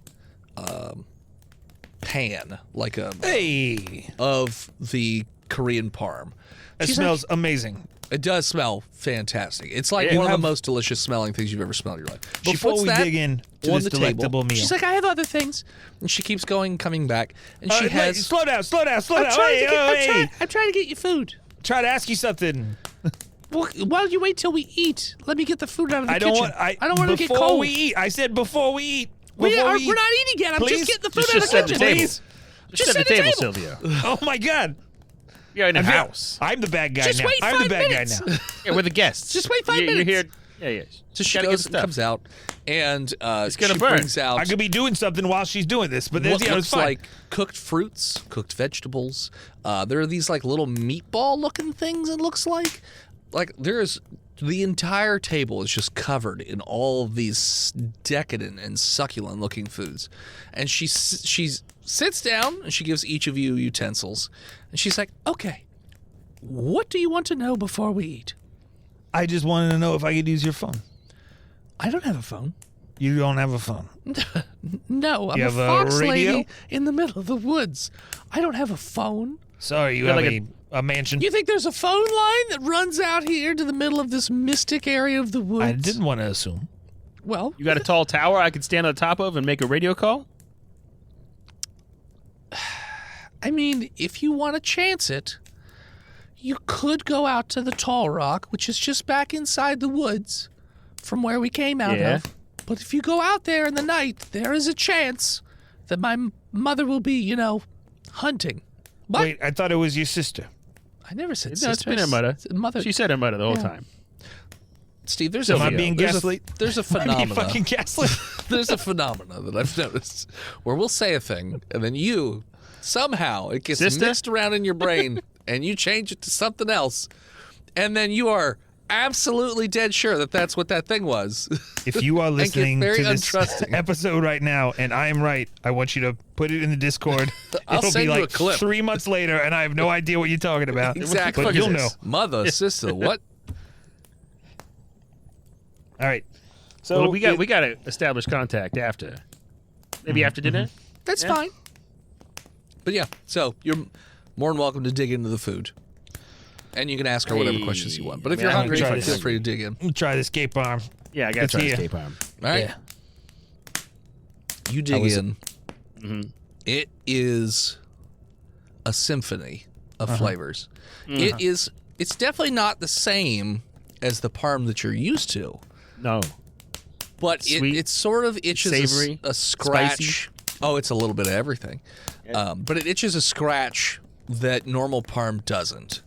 pan, like hey, of the Korean parm. it She's smells amazing. It does smell fantastic. It's like Yeah. one of have- the most delicious smelling things you've ever smelled in your life. She Before puts we that dig in to on this the delectable table. meal. She's like, I have other things, and she keeps coming back, and she Wait, has. slow down. I'm trying, I'm trying to get you food. Try to ask you something. Well, while you wait till we eat, let me get the food out of the I kitchen. don't want. I don't want to get Before cold. we eat, I said before we eat. We're Before we not eat. eating yet. I'm Please? just getting the food Just out of the set the kitchen. table. Please. Just set the table, Sylvia. Oh my God. You're in a I'm here. house. I'm the bad guy Just now. wait I'm 5 the bad minutes. guy now. Yeah, we're the guests. Just wait 5 You're minutes. here. Yeah. So she Gotta get goes, the stuff. comes out, and gonna she burn. brings out I could be doing something while she's doing this, but then what it's looks fine. like cooked fruits, cooked vegetables. There are these like little meatball-looking things. It looks like there's the entire table is just covered in all of these decadent and succulent-looking foods, and she sits down and she gives each of you utensils, and she's like, "Okay, what do you want to know before we eat?" I just wanted to know if I could use your phone. I don't have a phone. You don't have a phone. No, I'm You a have a fox radio? lady in the middle of the woods. I don't have a phone. Sorry, you Got have like a mansion. You think there's a phone line that runs out here to the middle of this mystic area of the woods? I didn't want to assume. Well, You got a tall tower I could stand on top of and make a radio call? I mean, if you want to chance it, you could go out to the tall rock, which is just back inside the woods from where we came out Yeah. of. But if you go out there in the night, there is a chance that my mother will be, hunting. But Wait, I thought it was your sister. I never said No, sister. it's been her mother. Mother. She said her mother the whole Yeah. time. Steve, there's Am a I being gaslit? There's a Am I being phenomena. fucking gaslit? There's a phenomena that I've noticed where we'll say a thing and then you somehow it gets Sister? mixed around in your brain and you change it to something else, and then you are absolutely dead sure that that's what that thing was. If you are listening to very this untrusting. episode right now and I am right, I want you to put it in the Discord. I'll It'll send be you like a clip. 3 months later, and I have no idea what you're talking about. Exactly. But you'll know. Mother, sister, what? All right. So Well, we got to establish contact after. Maybe after dinner. That's Yeah. fine. But yeah, so you're more than welcome to dig into the food. And you can ask her whatever Hey. questions you want. But if I mean, you're I'm hungry, try feel this. free to dig in. try this K-Parm. Yeah, I got It's to try here. escape arm. All right? Yeah. You dig was in. It is a symphony of flavors. It's definitely not the same as the parm that you're used to, No. but Sweet, it sort of itches savory, a scratch. spicy. Oh, it's a little bit of everything. But it itches a scratch that normal parm doesn't.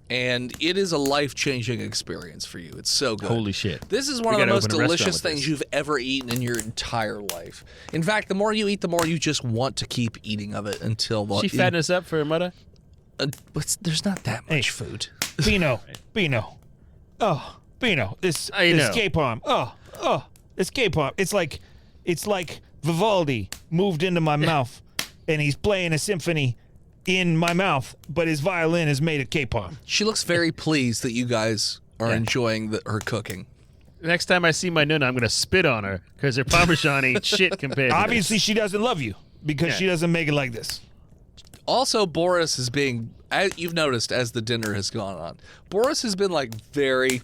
And it is a life-changing experience for you. It's so good. Holy shit. This is one We of the gotta most open a restaurant delicious with things this. you've ever eaten in your entire life. In fact, the more you eat, the more you just want to keep eating of it until the She fattened us up for her mother. there's not that much food. Bino. Oh, Bino. This I know. K-Parm. Oh, this K-Parm. It's like Vivaldi moved into my mouth, and he's playing a symphony in my mouth, but his violin is made of K-Parm. She looks very pleased that you guys are enjoying her cooking. Next time I see my Nuna, I'm going to spit on her because her Parmesan ain't shit compared to Obviously, she doesn't love you because she doesn't make it like this. Also, Boris is being, as you've noticed as the dinner has gone on, Boris has been like very,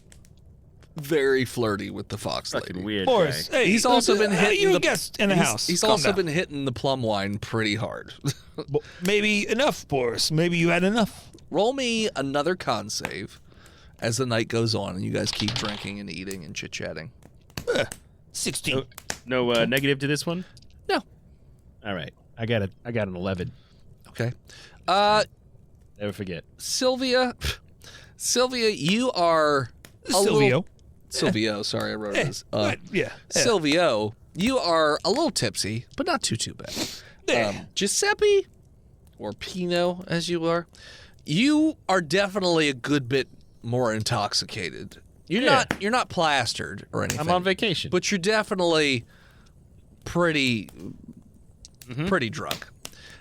very flirty with the fox this. lady. Fucking weird Boris, guy. hey, He's also been hitting you're the a guest in the house. He's Calm also down. been hitting the plum wine pretty hard. Maybe enough, Boris. Maybe you had enough. Roll me another con save as the night goes on and you guys keep drinking and eating and chit-chatting. 16. No negative to this one? No. All right. I got an 11. Okay. Never forget. Sylvia, you are a Silvio. Silvio, sorry, I wrote it as. Yeah. Silvio, you are a little tipsy, but not too bad. Giuseppe, or Pino as you are definitely a good bit more intoxicated. You're not plastered or anything. I'm on vacation. But you're definitely pretty drunk.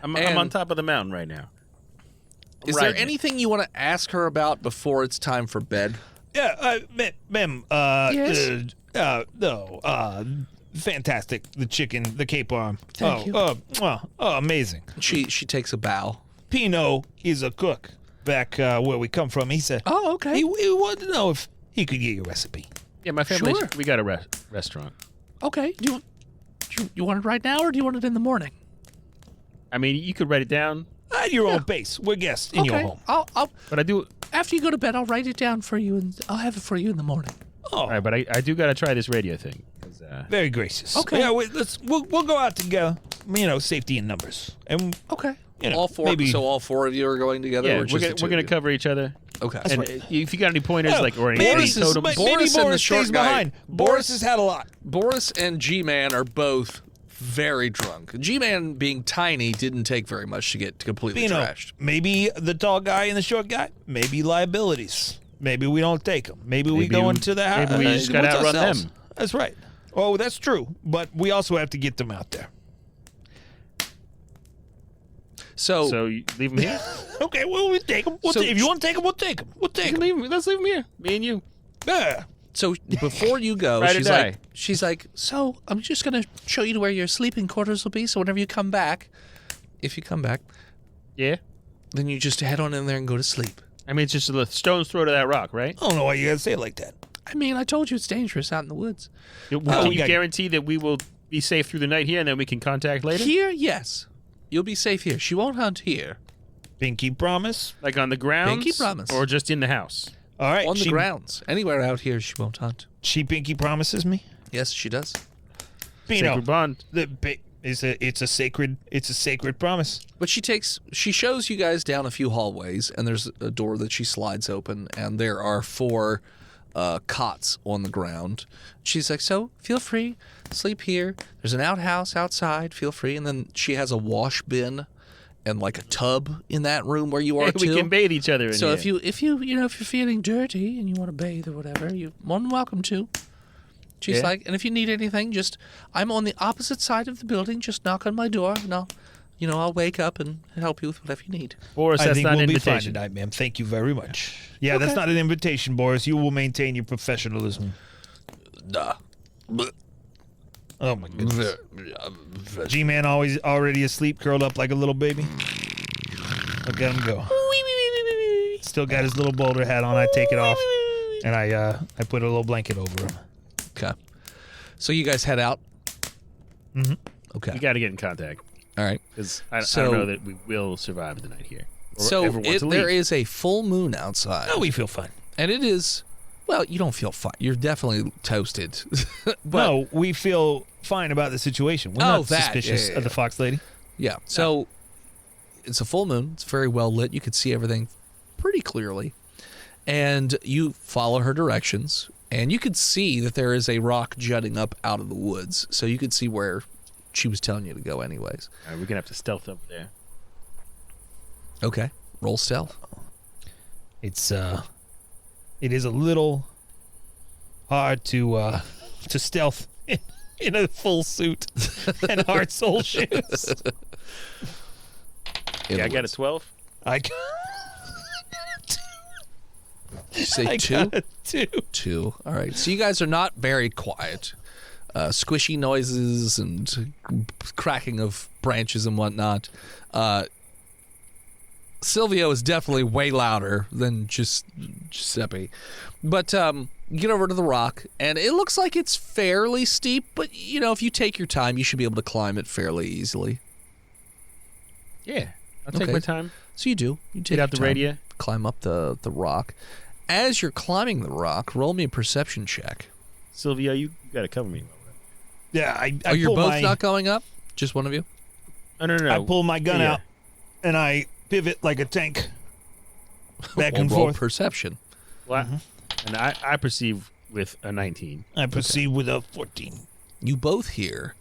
I'm and- on top of the mountain right now. Is there riding it. anything you want to ask her about before it's time for bed? Yeah, ma'am. Yes? Fantastic. The chicken, the K-Parm. Thank you. Amazing. She takes a bow. Pino is a cook back where we come from. He said, Oh, okay. he wanted to know if he could get your recipe. Yeah, my family. Sure. We got a restaurant. Okay. Do you want it right now or do you want it in the morning? I mean, you could write it down, At your own pace. We're guests in your home. I'll but I do. after you go to bed, I'll write it down for you and I'll have it for you in the morning. Oh, All right, but I do got to try this radio thing. 'cause, very gracious. Okay. Yeah, we'll go out together. Safety in numbers. And Okay. All four. maybe So all four of you are going together. yeah, or we're just the gonna, two we're gonna of you? cover each other. Okay. And if you got any pointers, like or any maybe, totems, Boris maybe and the Boris short stays guy- behind. Boris has had a lot. Boris and G-Man are both very drunk. G-Man, being tiny, didn't take very much to get completely Pino, trashed. maybe the tall guy and the short guy, maybe liabilities. Maybe we don't take them. Maybe we Maybe go we- into the house. maybe we just gotta outrun them. That's right. Oh, that's true. But we also have to get them out there. So, so you leave him here. Okay, well, we take them. So- If you want to take them, we'll take them. We'll take them. Let's leave him here. Me and you. Yeah. so before you go, Ride or die. she's like, So I'm just gonna show you where your sleeping quarters will be. So whenever you come back, if you come back, Yeah. then you just head on in there and go to sleep. I mean, it's just a stone's throw to that rock, right? I don't know why you gotta say it like that. I mean, I told you it's dangerous out in the woods. Can you got- guarantee that we will be safe through the night here, and then we can contact later? Here, yes, you'll be safe here. She won't hunt here. Pinky promise. Like on the grounds? Pinky promise. Or just in the house? All right. On the grounds, anywhere out here, she won't hunt. She pinky promises me. Yes, she does. Pino, Sacred bond. it's a sacred promise. But she shows you guys down a few hallways, and there's a door that she slides open, and there are 4 cots on the ground. She's like, so feel free, sleep here. There's an outhouse outside, feel free. And then she has a wash bin and like a tub in that room where you are Hey, too. we can bathe each other in So here. if you're feeling dirty and you want to bathe or whatever, you're more than welcome to. She's Yeah. like, and if you need anything, I'm on the opposite side of the building. Just knock on my door, and I'll wake up and help you with whatever you need. Boris, I that's think not an we'll be fine invitation. tonight, ma'am. Thank you very much. Yeah, that's not an invitation, Boris. You will maintain your professionalism. Duh. Oh my goodness. G-Man already asleep, curled up like a little baby. Look at him go. Still got his little boulder hat on. I take it off, and I put a little blanket over him. Okay. So you guys head out. Mm-hmm. Okay. We got to get in contact All right. because I So- don't know that we will survive the night here. Or So ever want to there leave. is a full moon outside. Oh, we feel fine. And it is, well, you don't feel fine. You're definitely toasted. But, No, we feel fine about the situation. We're Oh, not that. suspicious Yeah. of the Fox Lady. Yeah. So it's a full moon. It's very well lit. You can see everything pretty clearly. And you follow her directions. And you could see that there is a rock jutting up out of the woods. So you could see where she was telling you to go anyways. All right, we're gonna have to stealth over there. Okay. Roll stealth. It is a little hard to stealth in a full suit and hard sole shoes. In Yeah, I the got a woods. 12. I Did you say I two? got a 2. 2. All right. So you guys are not very quiet. Squishy noises and cracking of branches and whatnot. Silvio is definitely way louder than just Giuseppe. But you get over to the rock, and it looks like it's fairly steep, but, if you take your time, you should be able to climb it fairly easily. Yeah, I'll take Okay. my time. So you do. You take Get out the your time, radio. climb up the rock. As you're climbing the rock, roll me a perception check. Sylvia, you got to cover me. Yeah, I Oh, you're pull both my, not going up? Just one of you? Oh, no. I pull my gun Yeah. out and I pivot like a tank back Well, and roll forth. perception. Well, and I perceive with a 19. I proceed with a 14. You both hear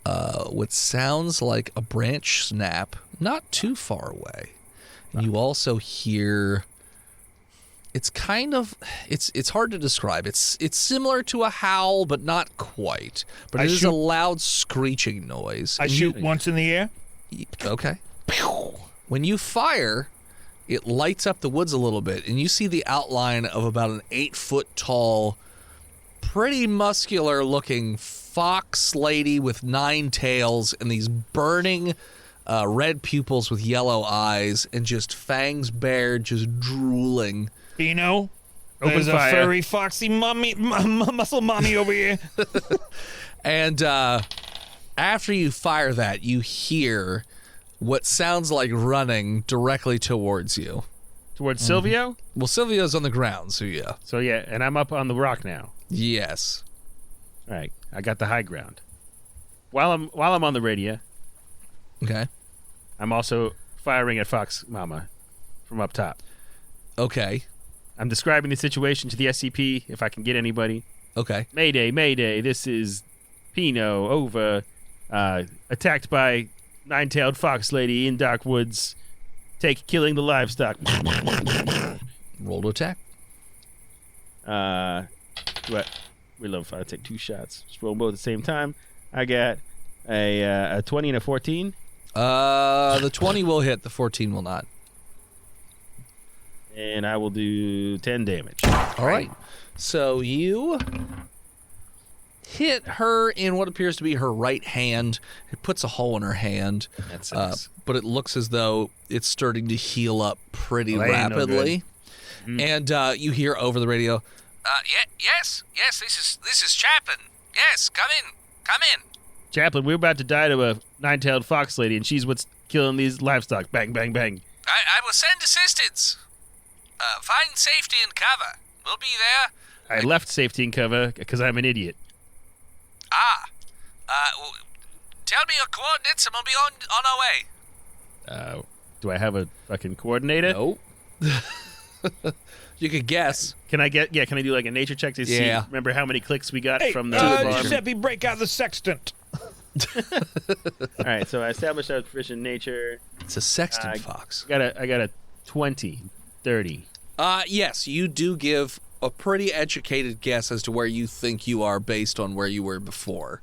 what sounds like a branch snap not too far away. And you also hear it's kind of it's hard to describe. It's similar to a howl but not quite. But I it is shoot- a loud screeching noise. I shoot once in the air. Okay. When you fire, it lights up the woods a little bit, and you see the outline of about an 8-foot tall, pretty muscular-looking fox lady with 9 tails and these burning red pupils with yellow eyes and just fangs bared, just drooling. Open Open There's fire. a furry, foxy muscle mommy over here. And after you fire that, you hear what sounds like running directly towards you. Towards Silvio? Well, Silvio's on the ground, so yeah. So, yeah, and I'm up on the rock now. Yes. All right, I got the high ground. While I'm on the radio, Okay. I'm also firing at Fox Mama from up top. Okay. I'm describing the situation to the SCP, if I can get anybody. Okay. Mayday, mayday, this is Pino, over, attacked by nine-tailed fox lady in dark woods, killing the livestock. Roll to attack. Reload if I take 2 shots. Just roll both at the same time. I got a 20 and a 14. The 20 will hit. The 14 will not. And I will do 10 damage. All right. So you hit her in what appears to be her right hand. It puts a hole in her hand. That sucks. But it looks as though it's starting to heal up pretty Well, that ain't no rapidly. And you hear over the radio, Yes, this is Chaplin. Yes, come in. Chaplain, we're about to die to a nine-tailed fox lady, and she's what's killing these livestock. Bang, bang, bang. I will send assistance. Find safety and cover. We'll be there. I left safety and cover because I'm an idiot. Tell me your coordinates and we'll be on our way. Do I have a fucking coordinator? nope. You could guess. Can I do like a nature check to see? Yeah. Remember how many clicks we got Hey, from the farm? Giuseppe, break out the sextant. All right, so I established I was proficient in nature. It's a sexton fox. I got a 20, 30. Yes, you do give a pretty educated guess as to where you think you are based on where you were before.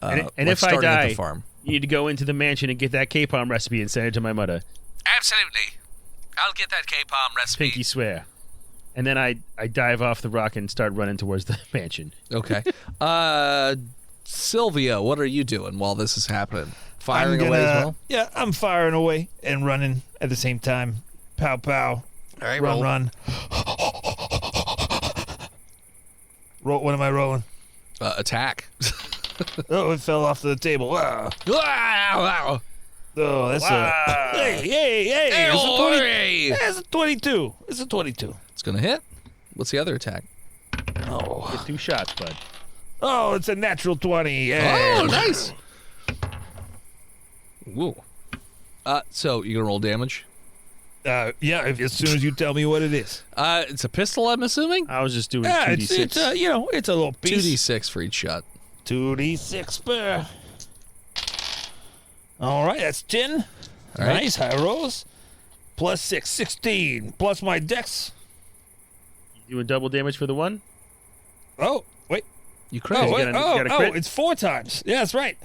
And like if I starting at die, the farm. you need to go into the mansion and get that K-Parm recipe and send it to my mother. Absolutely. I'll get that K-Parm recipe. Pinky swear. And then I dive off the rock and start running towards the mansion. Okay. Sylvia, what are you doing while this is happening? Firing away as well? Yeah, I'm firing away and running at the same time. Pow, pow. All right, Run. Roll. What am I rolling? Attack. Oh, it fell off the table. Wow. Wow. Oh, that's a... Hey. It's a 22. It's a 22. It's going to hit. What's the other attack? Oh. Get 2 shots, bud. Oh, it's a natural 20. Hey. Oh, nice. Whoa. So you going to roll damage? Yeah, as soon as you tell me what it is. It's a pistol, I'm assuming? I was just doing Yeah, 2d6. it's a little piece. 2d6 for each shot. 2d6 per. All right, that's 10. All right. Nice, high rolls. Plus 6, 16. Plus my dex. You doing double damage for the one? Oh, wait. You crit. you got a crit? It's 4 times. Yeah, that's right.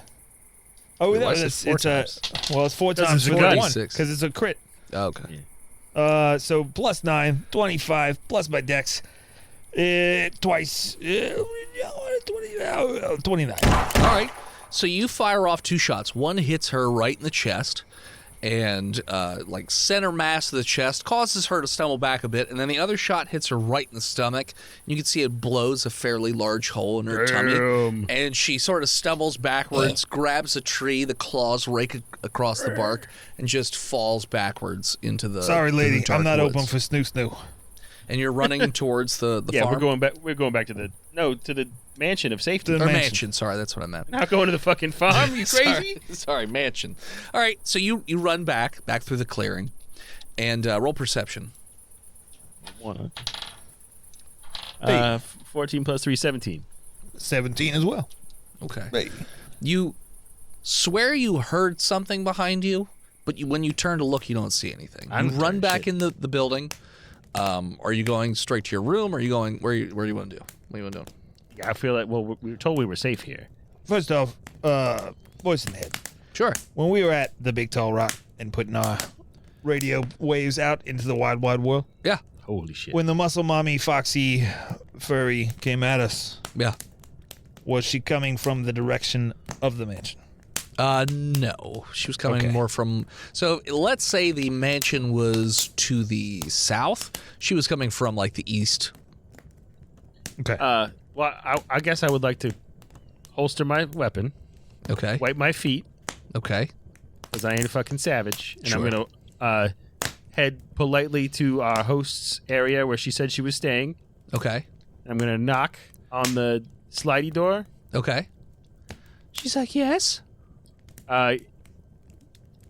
Oh, Wait, why no, is it 4 times? it's 4 Because times it's a 4 gun. to 1 6. because it's a crit. Okay. So plus 9, 25, plus my dex. Twice. 29. All right. So you fire off 2 shots. One hits her right in the chest, and like center mass of the chest causes her to stumble back a bit, and then the other shot hits her right in the stomach. You can see it blows a fairly large hole in her tummy, and she sort of stumbles backwards, grabs a tree, the claws rake across the bark, and just falls backwards into the. Sorry, to the lady. dark I'm not woods. open for snoo. And you're running towards the Yeah, farm. we're going back to the mansion of safety. The Or mansion. mansion. Sorry, that's what I meant. Not going to the fucking farm, you crazy? Sorry, mansion. All right, so you run back through the clearing, and roll perception. 14 plus 3, 17. 17 as well. Okay. Hey. You swear you heard something behind you, but when you turn to look, you don't see anything. I'm You run turning back shit. in the building. Are you going straight to your room? Or are you going where do you want to do? What are you want to do? Yeah, I feel like, well, we were told we were safe here. First off, voice in the head. Sure. When we were at the Big Tall Rock and putting our radio waves out into the wide, wide world, Yeah. Holy shit. when the muscle mommy foxy furry came at us, Yeah. was she coming from the direction of the mansion? No. She was coming Okay. more from. So let's say the mansion was to the south. She was coming from like the east. Okay. Well, I guess I would like to holster my weapon, Okay. wipe my feet, Okay. because I ain't a fucking savage, and Sure. I'm going to head politely to our host's area where she said she was staying. Okay. I'm going to knock on the slidey door. Okay. She's like, yes.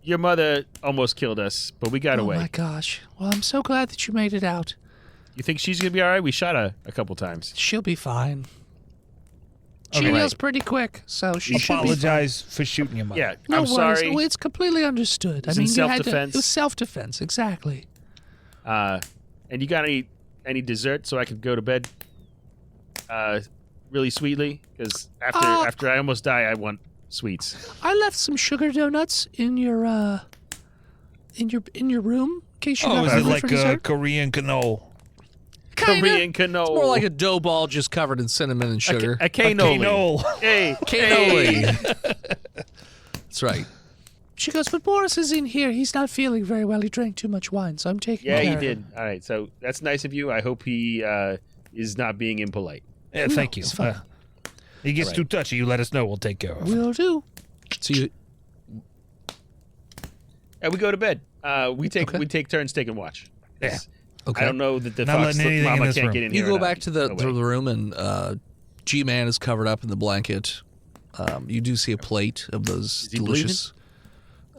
Your mother almost killed us, but we got Oh away. my gosh. Well, I'm so glad that you made it out. You think she's going to be all right? We shot her a couple times. She'll be fine. She Okay. heals pretty quick, so she should be fine. Apologize for shooting your mother. Yeah, No I'm worries. sorry. Oh, it's completely understood. It's I in mean, you had to. self-defense. It was self-defense, exactly. And you got any dessert so I could go to bed really sweetly? Because after I almost die, I want sweets. I left some sugar donuts in your room in case you're Oh, not is it hungry like for a dessert. Korean cannoli? Korean cannoli. More like a dough ball just covered in cinnamon and sugar. A cannoli. Cannoli. Hey, Cannoli. That's right. She goes, but Boris is in here. He's not feeling very well. He drank too much wine, so I'm taking Yeah, care he of did. him. All right, so that's nice of you. I hope he is not being impolite. Yeah, thank you. it's fine. He gets All right. too touchy, you let us know. We'll take care of it. Will do. So you, And we go to bed. We take Okay. turns taking watch. Yeah. okay. I don't know that the Not fox letting anything in mama this can't room. get in You here. go or not. back to the No to way. the room, and G-Man is covered up in the blanket. You do see a plate of those Is he delicious.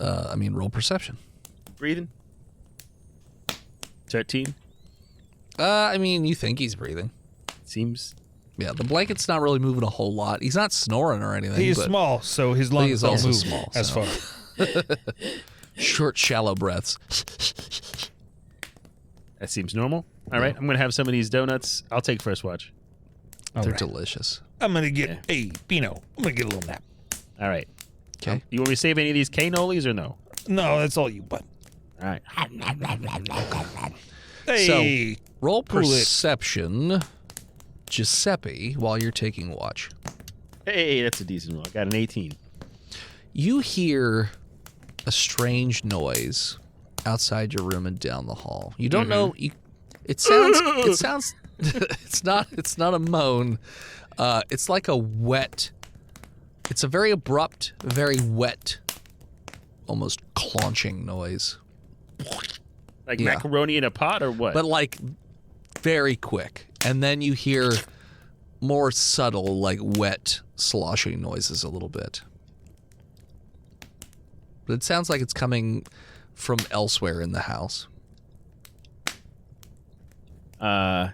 Roll perception. breathing. 13 You think he's breathing. seems Yeah, the blanket's not really moving a whole lot. He's not snoring or anything. He is but small, so his he lungs is don't also move small, as so- far. Short, shallow breaths. That seems normal. All right, I'm going to have some of these donuts. I'll take first watch. All They're right. delicious. I'm gonna get hey Pino. I'm gonna get a little nap. All right. Okay. You want me to save any of these cannolis or no? No, that's all you, bud. All right. Hey, Roll Cool it. perception, Giuseppe, while you're taking watch. Hey, that's a decent roll. I got an 18. You hear a strange noise outside your room and down the hall. You don't know. It sounds. It's not a moan. It's like a wet. It's a very abrupt, very wet, almost clonching noise. Like Yeah. macaroni in a pot or what? But like very quick. And then you hear more subtle, like wet, sloshing noises a little bit. But it sounds like it's coming from elsewhere in the house. I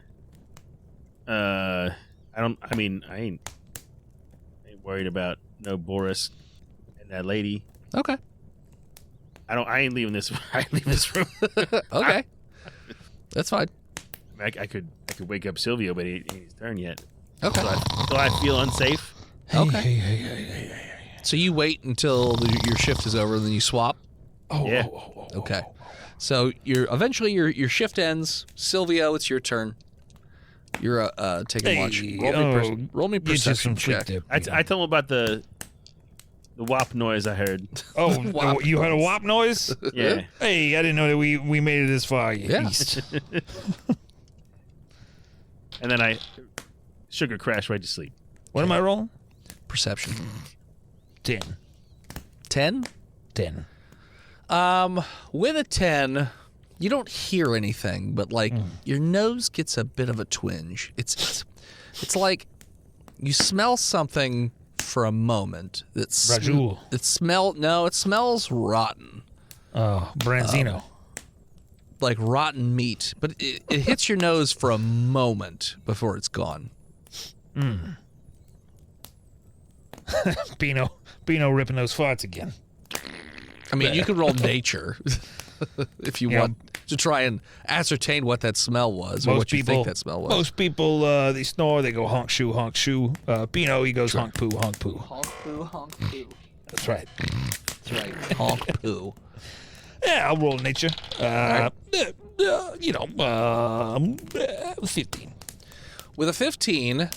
ain't worried about no Boris and that lady. Okay. I ain't leaving this. I ain't leaving this room. Okay. That's fine. I could wake up Silvio, but it ain't his turn yet. Okay. So I feel unsafe. Okay. So you wait until your shift is over, and then you swap. Yeah. Okay. So eventually your shift ends. Silvio, it's your turn. You're taking watch. Roll me get you perception some sleep check. there, I Pino. told him about the WAP noise I heard. Oh, Wop you heard a whop noise? Yeah. Hey, I didn't know that we made it this far Yeah. east. And then I sugar crash right to sleep. What am I rolling? Perception. 10. 10? 10. With a 10, you don't hear anything, but like your nose gets a bit of a twinge. It's like you smell something for a moment that Rajul. it smells rotten, Oh, Branzino. like rotten meat, but it hits your nose for a moment before it's gone. Pino ripping those farts again. I mean, you could roll nature if you Yeah. want to try and ascertain what that smell was or what you think that smell was. Most people, they snore, they go honk shoe, honk shoe. Pino, he goes honk poo, honk poo. Honk poo, honk poo. That's right. That's right. Honk poo. Yeah, I'll roll nature. 15. With a 15,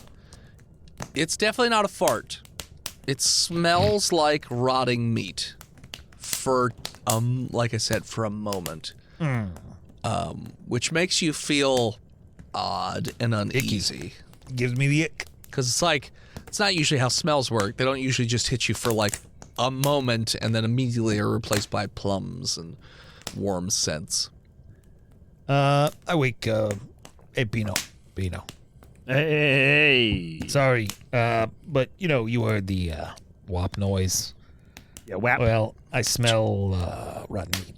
it's definitely not a fart. It smells like rotting meat for, like I said, for a moment. Which makes you feel odd and uneasy. Gives me the ick. Because it's not usually how smells work. They don't usually just hit you for like a moment and then immediately are replaced by plums and warm scents. I wake, hey, Pino. Hey. Sorry, but you heard the whop noise. Yeah, WAP. Well, I smell rotten meat.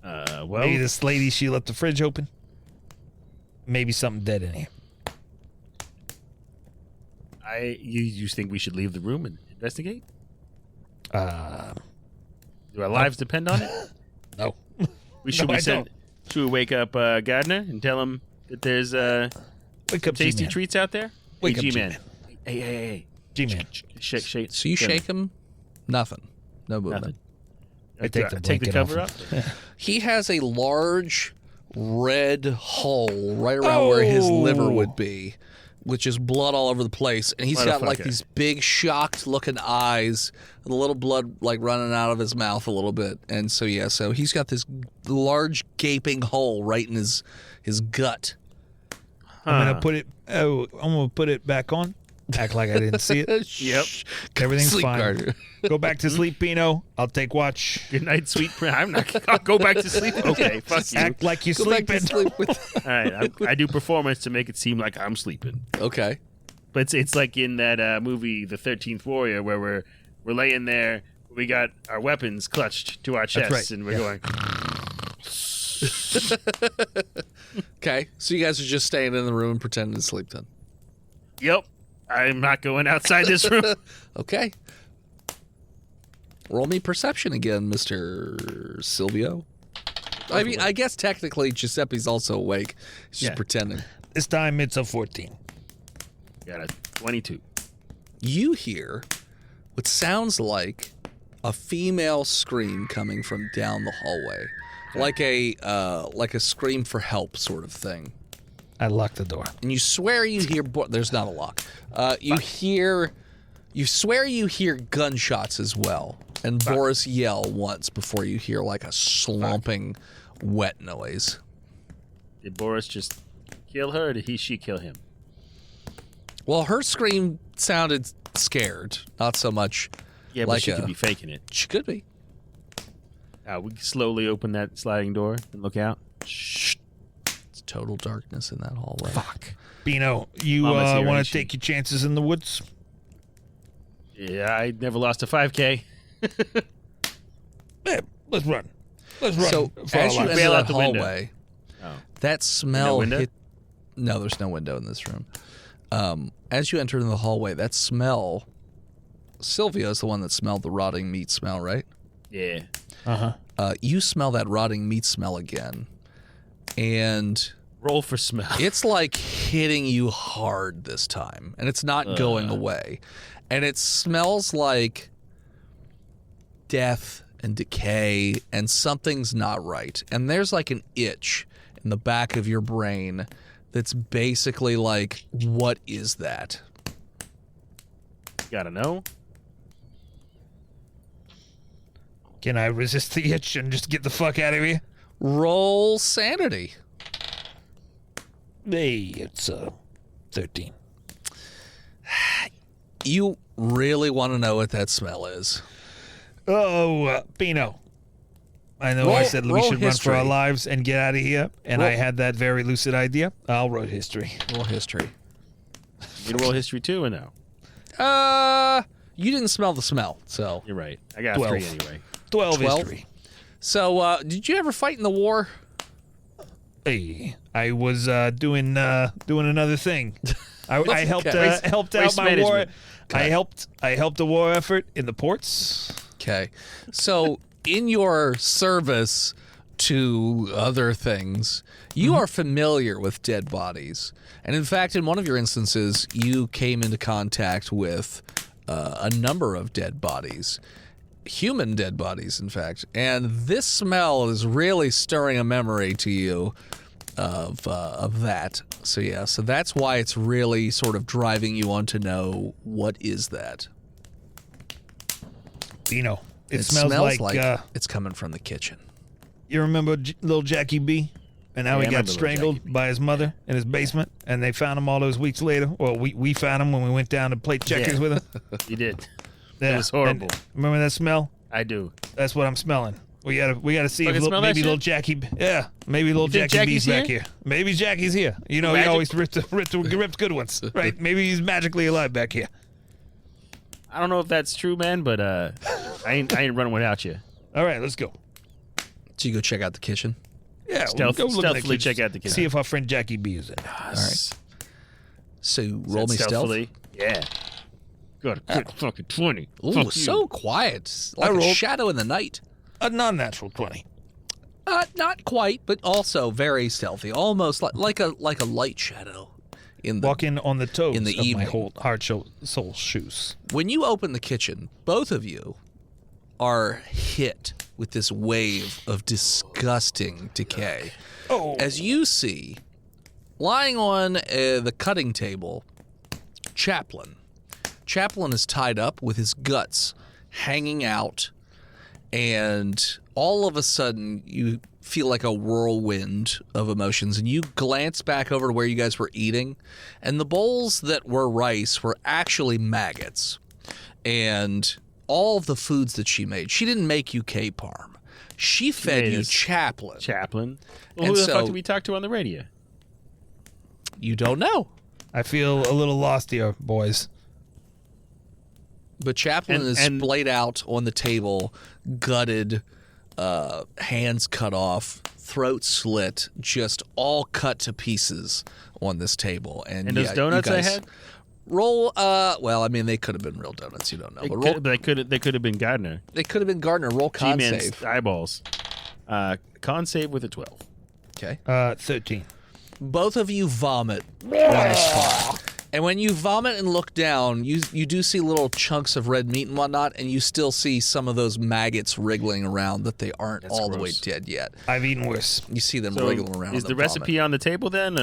Well, Maybe this lady, she left the fridge open. Maybe something dead in here. you think we should leave the room and investigate? Do our lives depend on it? No. Should No, I don't. Should we wake up Gardner and tell him that there's Wake up, tasty G-Man. treats out there? Wake up, G-Man. G-Man. Hey. G-Man. Shake. So you shake him, nothing. No movement. Nothing. I take the take the blanket cover off up. He has a large red hole right around where his liver would be, with just blood all over the place. And he's got like Motherfucker. these big shocked looking eyes and a little blood like running out of his mouth a little bit. And so he's got this large gaping hole right in his gut. I'm gonna put it. Oh, I'm gonna put it back on. Act like I didn't see it. Yep. Everything's Sleep, fine. Carter. Go back to sleep, Pino. I'll take watch. Good night, sweet prince. I'll go back to sleep. Okay, fuck you. Act like you're Go back to sleeping. sleep with. All right, I do performance to make it seem like I'm sleeping. Okay. But it's like in that movie, The 13th Warrior, where we're laying there, we got our weapons clutched to our chests, right. and we're going. Okay, so you guys are just staying in the room and pretending to sleep then. Yep. I'm not going outside this room. Okay. Roll me perception again, Mr. Silvio. I mean, I guess technically Giuseppe's also awake. He's just pretending. This time it's a 14. Got a 22. You hear what sounds like a female scream coming from down the hallway. Like a scream for help sort of thing. I locked the door. And you swear you hear... there's not a lock. You swear you hear gunshots as well. And Boris yell once before you hear like a slumping wet noise. Did Boris just kill her, or did she kill him? Well, her scream sounded scared, not so much. Yeah, but she could be faking it. She could be. We slowly open that sliding door and look out. Shh. It's total darkness in that hallway. Fuck. Bino, you Mama's here, want ain't to she? take your chances in the woods? Yeah, I never lost a 5K. Yeah, let's run. Let's run. So for our as you lives. enter Bail that out the window. hallway, Oh. that smell window? hit. No, there's no window in this room. As you enter in the hallway, that smell. Sylvia is the one that smelled the rotting meat smell, right? Yeah. Uh-huh. You smell that rotting meat smell again, and Roll for smell. it's like hitting you hard this time, and it's not going away. And it smells like death and decay, and something's not right. And there's like an itch in the back of your brain that's basically like, what is that? Gotta know. Can I resist the itch and just get the fuck out of here? Roll sanity. Hey, it's 13. You really want to know what that smell is. Oh, Bino. I know I Roll- said we roll should run for our history. lives and get out of here, and Roll- I had that very lucid idea. I'll roll history. Roll history. You gonna roll history too, or no? You didn't smell the smell, so. You're right. I got 12. 3 anyway. 12 12? history. So, did you ever fight in the war? Hey, I was doing another thing. I helped Okay. helped Waste out my war. management. I helped the war effort in the ports. Okay. So, in your service to other things, you are familiar with dead bodies. And in fact, in one of your instances, you came into contact with a number of dead bodies. Human dead bodies, in fact. And this smell is really stirring a memory to you of that. So, yeah. So that's why it's really sort of driving you on to know, what is that? Bino, it smells like it's coming from the kitchen. you remember little Jackie B? And how Yeah, he I got remember little strangled Jackie B. by his mother in his basement, and they found him all those weeks later. Well, we found him when we went down to play checkers Yeah. with him. You did. Yeah. was horrible. And remember that smell? I do. That's what I'm smelling. We gotta see if Fucking smell that maybe shit? little Jackie. Yeah, maybe little think Jackie B's Jackie's back here. Maybe Jackie's here. You know, he Magic? always ripped good ones, right? Maybe he's magically alive back here. I don't know if that's true, man, but I ain't running without you. All right, let's go. So you go check out the kitchen. Yeah, Stealth- we'll go look in the stealthily kitchen, check out the kitchen. See if our friend Jackie B is in. All right. So roll me stealth. Stealthily? Yeah. Got a good fucking 20. Ooh, Fuck you. so quiet, like a rolled- shadow in the night. A non-natural 20. Not quite, but also very stealthy, almost like a light shadow in the. Walking on the toes in the of evening. my whole hard soul shoes. When you open the kitchen, both of you are hit with this wave of disgusting decay. Oh, As you see, lying on the cutting table, Chaplin. Chaplin is tied up with his guts hanging out, and all of a sudden you feel like a whirlwind of emotions, and you glance back over to where you guys were eating, and the bowls that were rice were actually maggots. And all of the foods that she made, she didn't make you K-Parm. She fed made you us Chaplin. Chaplin. Well, And who the so- fuck did we talk to on the radio? You don't know. I feel a little lost here, boys. But Chaplin And- is and- splayed out on the table, gutted, hands cut off, throat slit, just all cut to pieces on this table. And those donuts you guys I had? roll. Well, I mean, they could have been real donuts. You don't know. But They could have been Gardner. they could have been Gardner. Roll con G-Man's save. eyeballs. Con save with a 12. Okay. 13. Both of you vomit on the spot. And when you vomit and look down, you do see little chunks of red meat and whatnot, and you still see some of those maggots wriggling around that they aren't all the way gross. dead yet. I've eaten worse. You see them So wriggling around. is in the recipe on the table then?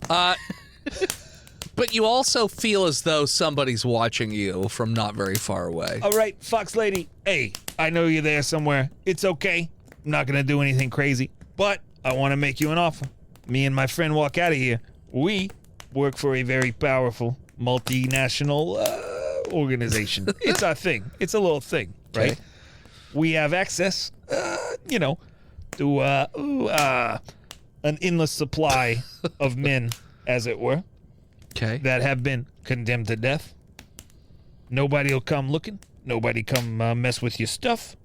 But you also feel as though somebody's watching you from not very far away. All right, Fox Lady. Hey, I know you're there somewhere. It's okay. I'm not going to do anything crazy. But I want to make you an offer. Me and my friend walk out of here. We work for a very powerful multinational organization. It's our thing. It's a little thing, right? Okay. We have access, to an endless supply of men, as it were, Okay. that have been condemned to death. Nobody will come looking. Nobody come mess with your stuff.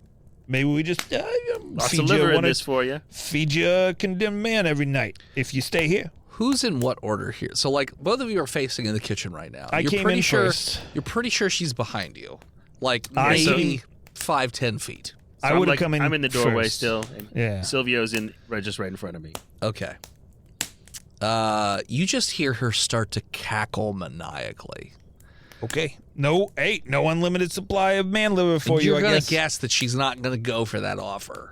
Maybe we just Lots feed of liver you in this for you. feed you a condemned man every night if you stay here. Who's in what order here? So, like, both of you are facing in the kitchen right now. I You're came pretty in sure, first. You're pretty sure she's behind you. Like, I maybe 5-10 feet. I I'm would have come in. I'm in the doorway first. still. And Yeah. Silvio's just right in front of me. Okay. You just hear her start to cackle maniacally. Okay. No unlimited supply of man liver for And you. you're I gonna guess. guess that she's not gonna go for that offer.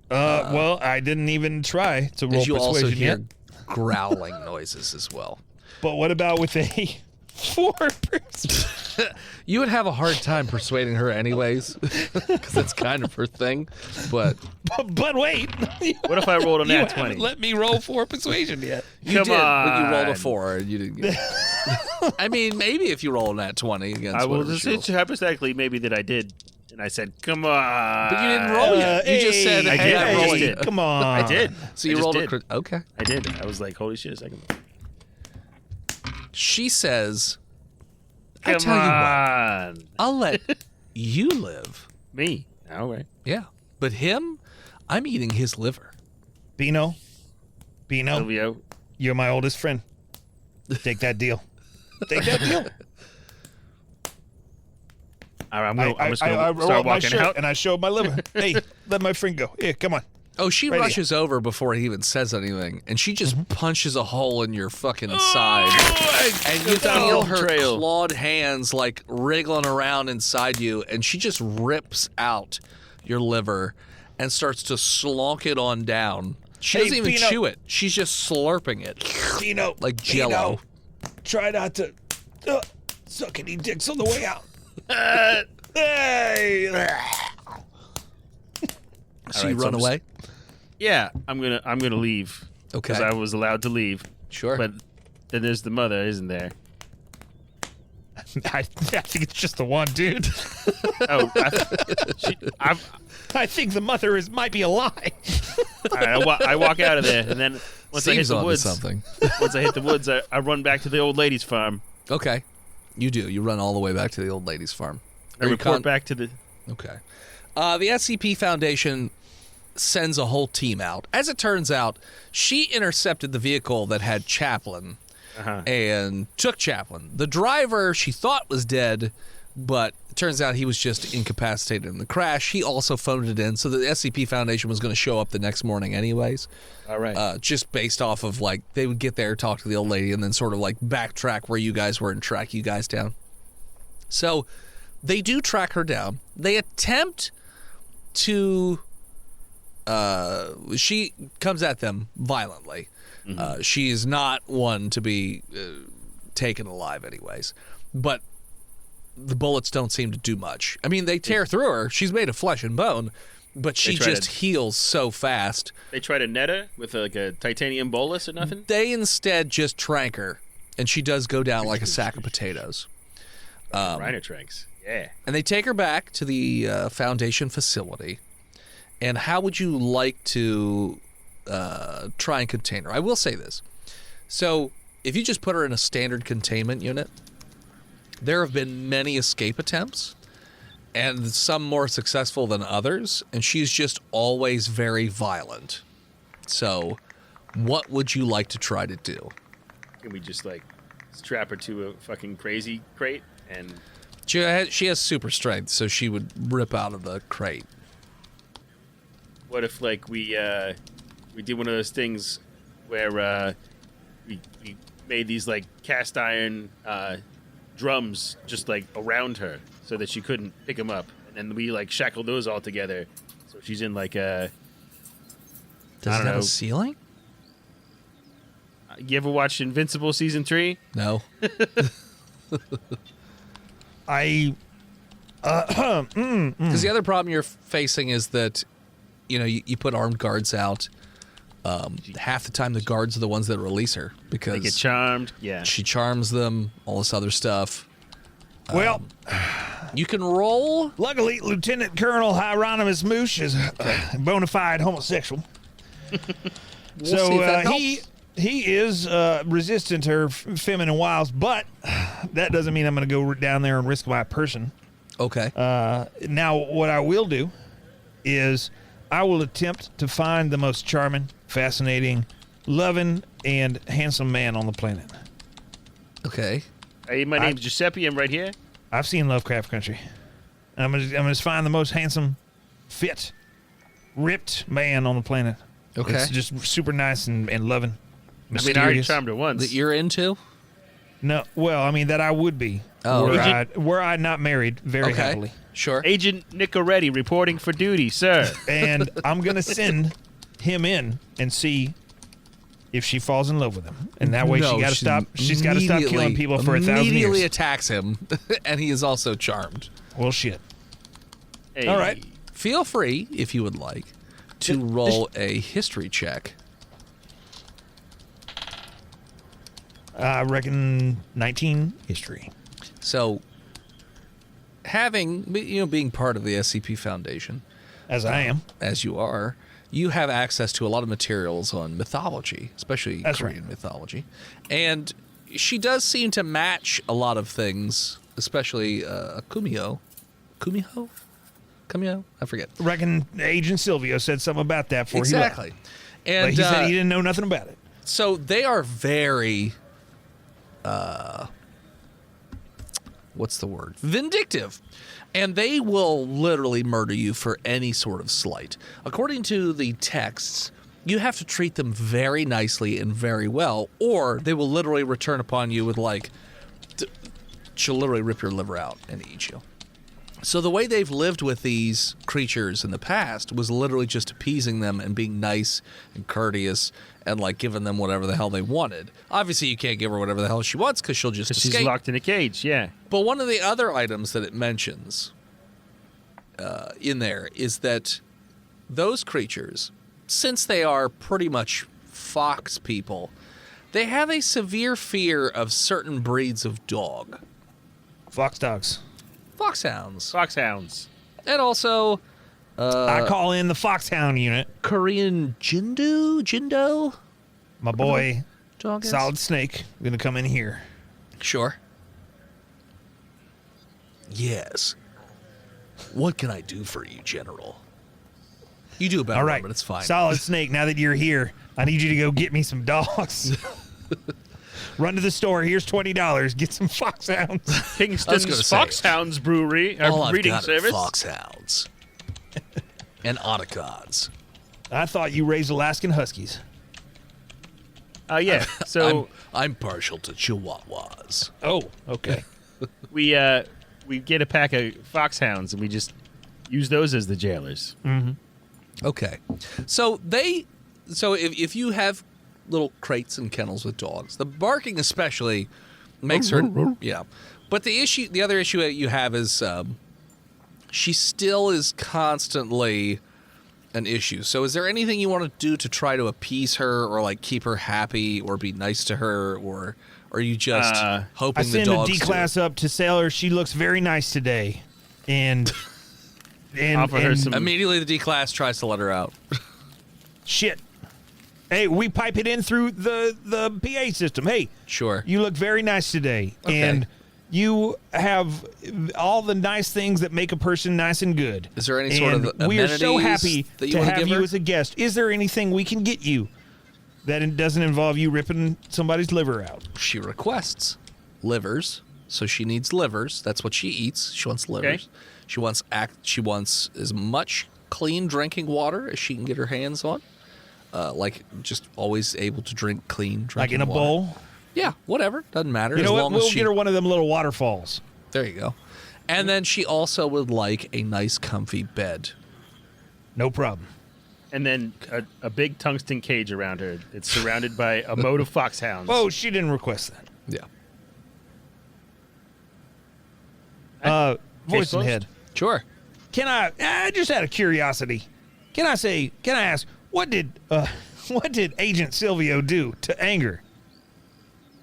Well, I didn't even try to roll As you persuasion also hear yet. growling noises as well. But what about with a 4-person? You would have a hard time persuading her anyways, because that's kind of her thing. But But wait, What if I rolled a you nat haven't 20? let me roll 4 persuasion yet. you Come did, but you rolled a on. 4 and you didn't get it. I mean, maybe if you roll a nat 20 against I will whatever just she rolls. say hypothetically maybe that I did. And I said, come on. But you didn't roll yet. You just said, I hey, did. I'm I rolling. did. Come on. I did. So I you just rolled a did. crit. Okay. I did. I was like, holy shit, a second. She says, I Come tell you what, on. I'll let you live. Me. All right. Yeah. But him, I'm eating his liver. Bino, Silvio. you're my oldest friend. Take that deal. Take that deal. All right, I'm just I going to roll start up my walking shirt out. and I show my liver. Hey, let my friend go. Here, come on. Oh, she Right rushes over before he even says anything, and she just punches a hole in your fucking side. And you down feel the her trail. clawed hands like wriggling around inside you, and she just rips out your liver and starts to slonk it on down. She Hey, doesn't even Pino. chew it. She's just slurping it Bino, like Jell-O. Bino, try not to suck any dicks on the way out. Hey. So right, you so run I'm away? Yeah, I'm gonna leave. Okay. Because I was allowed to leave. Sure. But then there's the mother, isn't there? I think it's just the one, dude. Oh, I think the mother might be a lie. I walk out of there, and then once I hit Seems the onto woods, something. once I hit the woods, I run back to the old lady's farm. Okay. You do. You run all the way back to the old lady's farm. I report back to the. Okay. The SCP Foundation sends a whole team out. As it turns out, she intercepted the vehicle that had Chaplin and took Chaplin. The driver she thought was dead, but it turns out he was just incapacitated in the crash. He also phoned it in, so the SCP Foundation was going to show up the next morning anyways. All right. Just based off of, like, they would get there, talk to the old lady, and then sort of, like, backtrack where you guys were and track you guys down. So they do track her down. They attempt to... she comes at them violently. She is not one to be taken alive anyways. But the bullets don't seem to do much. I mean, they tear through her. She's made of flesh and bone, but she try just heals so fast. They try to net her with like a titanium bolus or nothing. They instead just trank her, and she does go down like a sack of potatoes. Rhino tranks. Yeah. And they take her back to the Foundation facility. And how would you like to try and contain her? I will say this. So, if you just put her in a standard containment unit, there have been many escape attempts, and some more successful than others, and she's just always very violent. So, what would you like to try to do? Can we just like strap her to a fucking crazy crate and? She has super strength, so she would rip out of the crate. What if like we did one of those things where we made these like cast iron drums just like around her so that she couldn't pick them up, and then we like shackle those all together so she's in like a. Does I it don't have know. a ceiling? You ever watch Invincible season 3? No. Because the other problem you're facing is that, you put armed guards out. Half the time, the guards are the ones that release her because They get charmed. Yeah. she charms them. All this other stuff. Well, You can roll. luckily, Lieutenant Colonel Hieronymus Moosh is a bona fide homosexual. We'll see if that helps. He is resistant to her feminine wiles, but that doesn't mean I'm going to go down there and risk my person. Okay. Now, what I will do is I will attempt to find the most charming, fascinating, loving, and handsome man on the planet. Okay. Hey, my name's Giuseppe. I'm right here. I've seen Lovecraft Country. I'm gonna find the most handsome, fit, ripped man on the planet. Okay. It's just super nice and loving. I mean, I already Mysterious. charmed her once. That you're into? No, well, I mean that I would be. Oh, were I not married very Okay. happily. Sure. Agent Nicoretti reporting for duty, sir. And I'm gonna send him in and see if she falls in love with him. And that way No, she got to stop. She's got to stop killing people for 1,000 Immediately years. attacks him, and he is also charmed. Well, shit. Hey, All right. Feel free, if you would like, to roll a history check. I reckon 19 history. So, being part of the SCP Foundation, As I am. as you are, you have access to a lot of materials on mythology, especially That's Korean right. mythology. And she does seem to match a lot of things, especially Kumiho? I forget. Reckon Agent Silvio said something about that before he left. Exactly. But And he said he didn't know nothing about it. so they are very, what's the word? Vindictive. And they will literally murder you for any sort of slight. According to the texts, you have to treat them very nicely and very well, or they will literally return upon you with she'll literally rip your liver out and eat you. So the way they've lived with these creatures in the past was literally just appeasing them and being nice and courteous and giving them whatever the hell they wanted. Obviously, you can't give her whatever the hell she wants because she'll just escape. She's locked in a cage, yeah. But one of the other items that it mentions in there is that those creatures, since they are pretty much fox people, they have a severe fear of certain breeds of dog. Fox dogs. Foxhounds. Foxhounds. And also I call in the Foxhound unit. Korean Jindo? My boy, Dog is? Solid Snake, going to come in here. Sure. Yes. What can I do for you, General? You do a better All one, right. but it's fine. Solid Snake, now that you're here, I need you to go get me some dogs. Run to the store. Here's $20. Get some Foxhounds. gonna Kingston's say, Foxhounds Brewery, All I've breeding got service. are foxhounds and otacods. I thought you raised Alaskan Huskies. Yeah. So I'm partial to chihuahuas. Oh, okay. we get a pack of foxhounds and we just use those as the jailers. Okay. So if you have little crates and kennels with dogs, the barking especially makes her yeah. But the other issue that you have is she still is constantly an issue. So is there anything you want to do to try to appease her or keep her happy or be nice to her, or are you just hoping I the send a dogs D-class up to Sailor. She looks very nice today. And Offer her some- Immediately the D-class tries to let her out. shit. Hey, we pipe it in through the PA system. Hey, Sure. you look very nice today. Okay. And You have all the nice things that make a person nice and good. Is there any sort of And we are so happy that you to wanna have give you her? as a guest. Is there anything we can get you that it doesn't involve you ripping somebody's liver out? She requests livers, so she needs livers. That's what she eats. She wants livers. Okay. She wants as much clean drinking water as she can get her hands on. Like just always able to drink clean drinking Like in a water. bowl? Yeah, whatever. Doesn't matter. You as know what? long We'll as she, get her one of them little waterfalls. There you go. And then she also would like a nice comfy bed. No problem. And then a big tungsten cage around her. It's surrounded by a moat of foxhounds. Oh, she didn't request that. Yeah. Voice in the head. Sure. Can I just out of curiosity, can I ask, what did Agent Silvio do to anger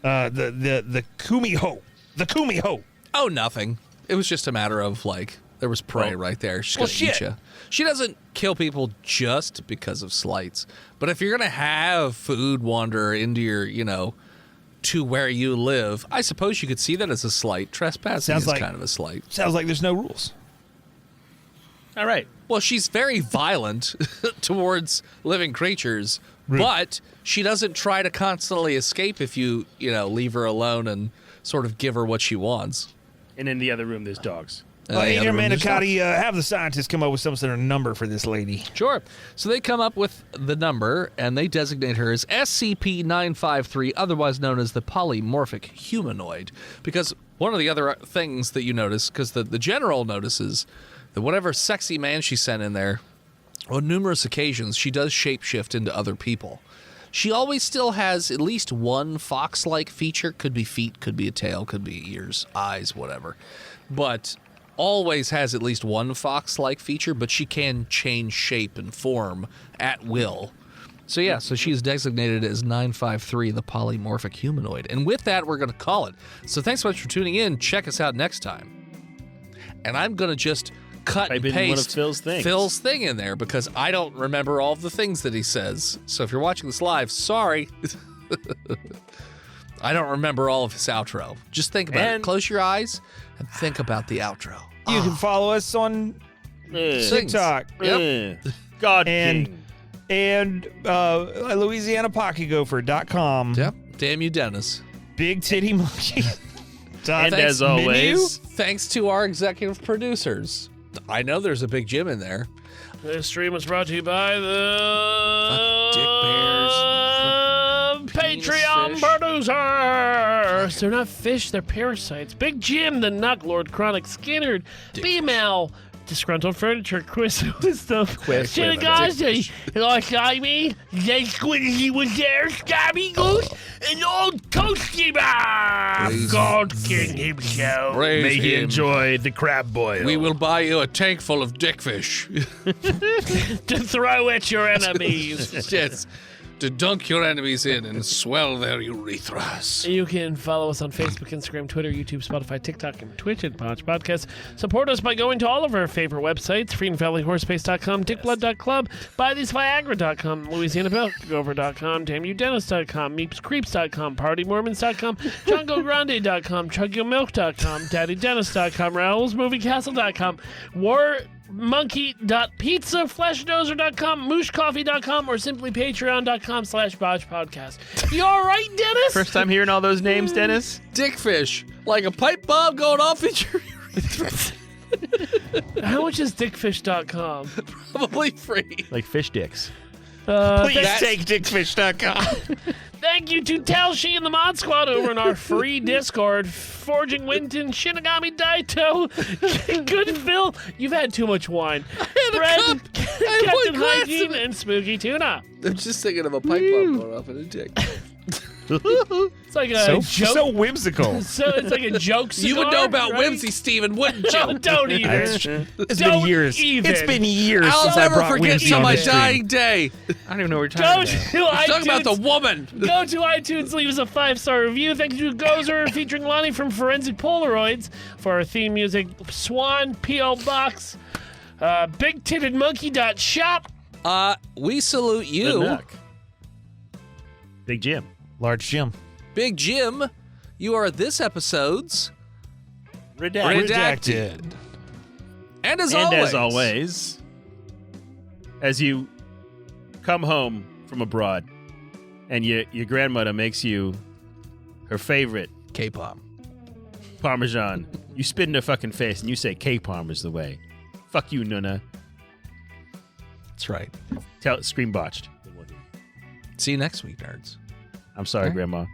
the Kumiho? The Kumiho. Oh, nothing. It was just a matter of, like, there was prey right there. She's going to eat shit. you. She doesn't kill people just because of slights. But if you're going to have food wander into your, to where you live, I suppose you could see that as a slight. Trespassing is kind of a slight. Sounds like there's no rules. All right. Well, she's very violent towards living creatures, but she doesn't try to constantly escape if you, leave her alone and sort of give her what she wants. And in the other room, there's dogs. Agent Manicotti, have the scientists come up with some sort of number for this lady. Sure. So they come up with the number, and they designate her as SCP-953, otherwise known as the polymorphic humanoid. Because one of the other things that you notice, because the general notices that whatever sexy man she sent in there, on numerous occasions, she does shapeshift into other people. She always still has at least one fox-like feature. Could be feet, could be a tail, could be ears, eyes, whatever. But always has at least one fox-like feature, but she can change shape and form at will. So yeah, so she's designated as 953, the polymorphic humanoid. And with that, we're going to call it. So thanks so much for tuning in. Check us out next time. And I'm going to just cut and Type in one of paste Phil's things. thing in there because I don't remember all of the things that he says. So if you're watching this live, sorry. I don't remember all of his outro. Just think about it. Close your eyes and think about the outro. You can follow us on TikTok. Yep. God And- King. And LouisianaPocketGopher.com. Yep. Damn you, Dennis. Big Titty Monkey. And as always, Thanks to our executive producers. I know there's a big Jim in there. This stream was brought to you by the Dick bears. Patreon Penis producers. They're not fish, they're parasites. Big Jim, the Nuck Lord, Chronic Skinner, B-Mal, Disgruntled Furniture, Quiz Wisdom, Shinagashi, Lost Ivy, Zay Squidgy was there, Scabby Goose, and Old Toasty Bar. God King himself. Praise may he him. enjoy the crab boil. We will buy you a tank full of dickfish. To throw at your enemies. Yes. To dunk your enemies in and swell their urethras. You can follow us on Facebook, Instagram, Twitter, YouTube, Spotify, TikTok, and Twitch at Botched Podcast. Support us by going to all of our favorite websites, FreedomValleyHorseSpace.com, DickBlood.club, BuyTheseViagra.com, LouisianaPocketGopher.com, DamnYouDennis.com, MeepsCreeps.com, PartyMormons.com, JungoGrande.com, ChugYourMilk.com, DaddyDennis.com, RaoulsMovieCastle.com, WarMonkey.pizza, FleshDozer.com, MooshCoffee.com, or simply Patreon.com/BotchPodcast. You all right, Dennis? First time hearing all those names, Dennis? Dickfish. Like a pipe bomb going off at your urethra. How much is Dickfish.com? Probably free. Like fish dicks. Please take dickfish.com. Thank you to Telshi and the Mod Squad over in our free Discord. Forging Winton, Shinigami Daito, Good Phil. You've had too much wine. Bread, Captain Hygiene, and Spooky Tuna. I'm just thinking of a pipe bomb going off in a dick. It's like a joke. So whimsical. So it's like a joke cigar, You would know about right? whimsy, Steven, wouldn't you? No, don't even. It's Don't been years. even. It's been years I'll since I never brought forget whimsy on on my the stream. dying day. I don't even know what you're Go talking to about. iTunes. Talking about the woman. Go to iTunes, leave us a 5-star review. Thank you to Gozer featuring Lonnie from Forensic Polaroids for our theme music. Swan, P.O. Box, BigTittedMonkey.shop. We salute Good you. luck. Big Jim. Large Jim. Big Jim, you are this episode's Redacted. And as always, as you come home from abroad and your grandmother makes you her favorite K-Parm. Parmesan, you spit in her fucking face and you say K-Parm is the way. Fuck you, Nuna. That's right. Scream Botched. See you next week, nerds. I'm sorry, Grandma.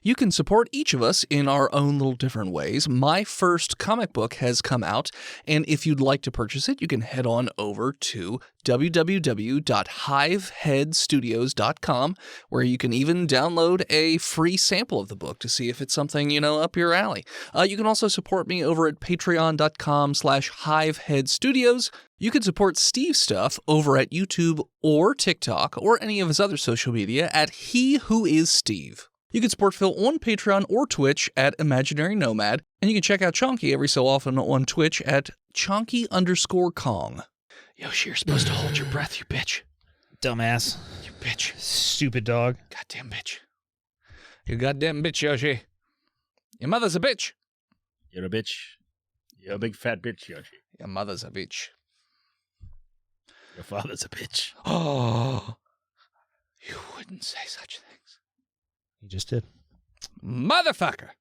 You can support each of us in our own little different ways. My first comic book has come out, and if you'd like to purchase it, you can head on over to www.hiveheadstudios.com, where you can even download a free sample of the book to see if it's something, up your alley. You can also support me over at patreon.com/hiveheadstudios. You can support Steve's stuff over at YouTube or TikTok or any of his other social media at He Who Is Steve. You can support Phil on Patreon or Twitch at Imaginary Nomad, and you can check out Chonky every so often on Twitch at Chonky_Kong. Yoshi, you're supposed to hold your breath, you bitch. Dumbass. You bitch. Stupid dog. Goddamn bitch. You goddamn bitch, Yoshi. Your mother's a bitch. You're a bitch. You're a big fat bitch, Yoshi. Your mother's a bitch. Your father's a bitch. Oh, you wouldn't say such things. He just did. Motherfucker.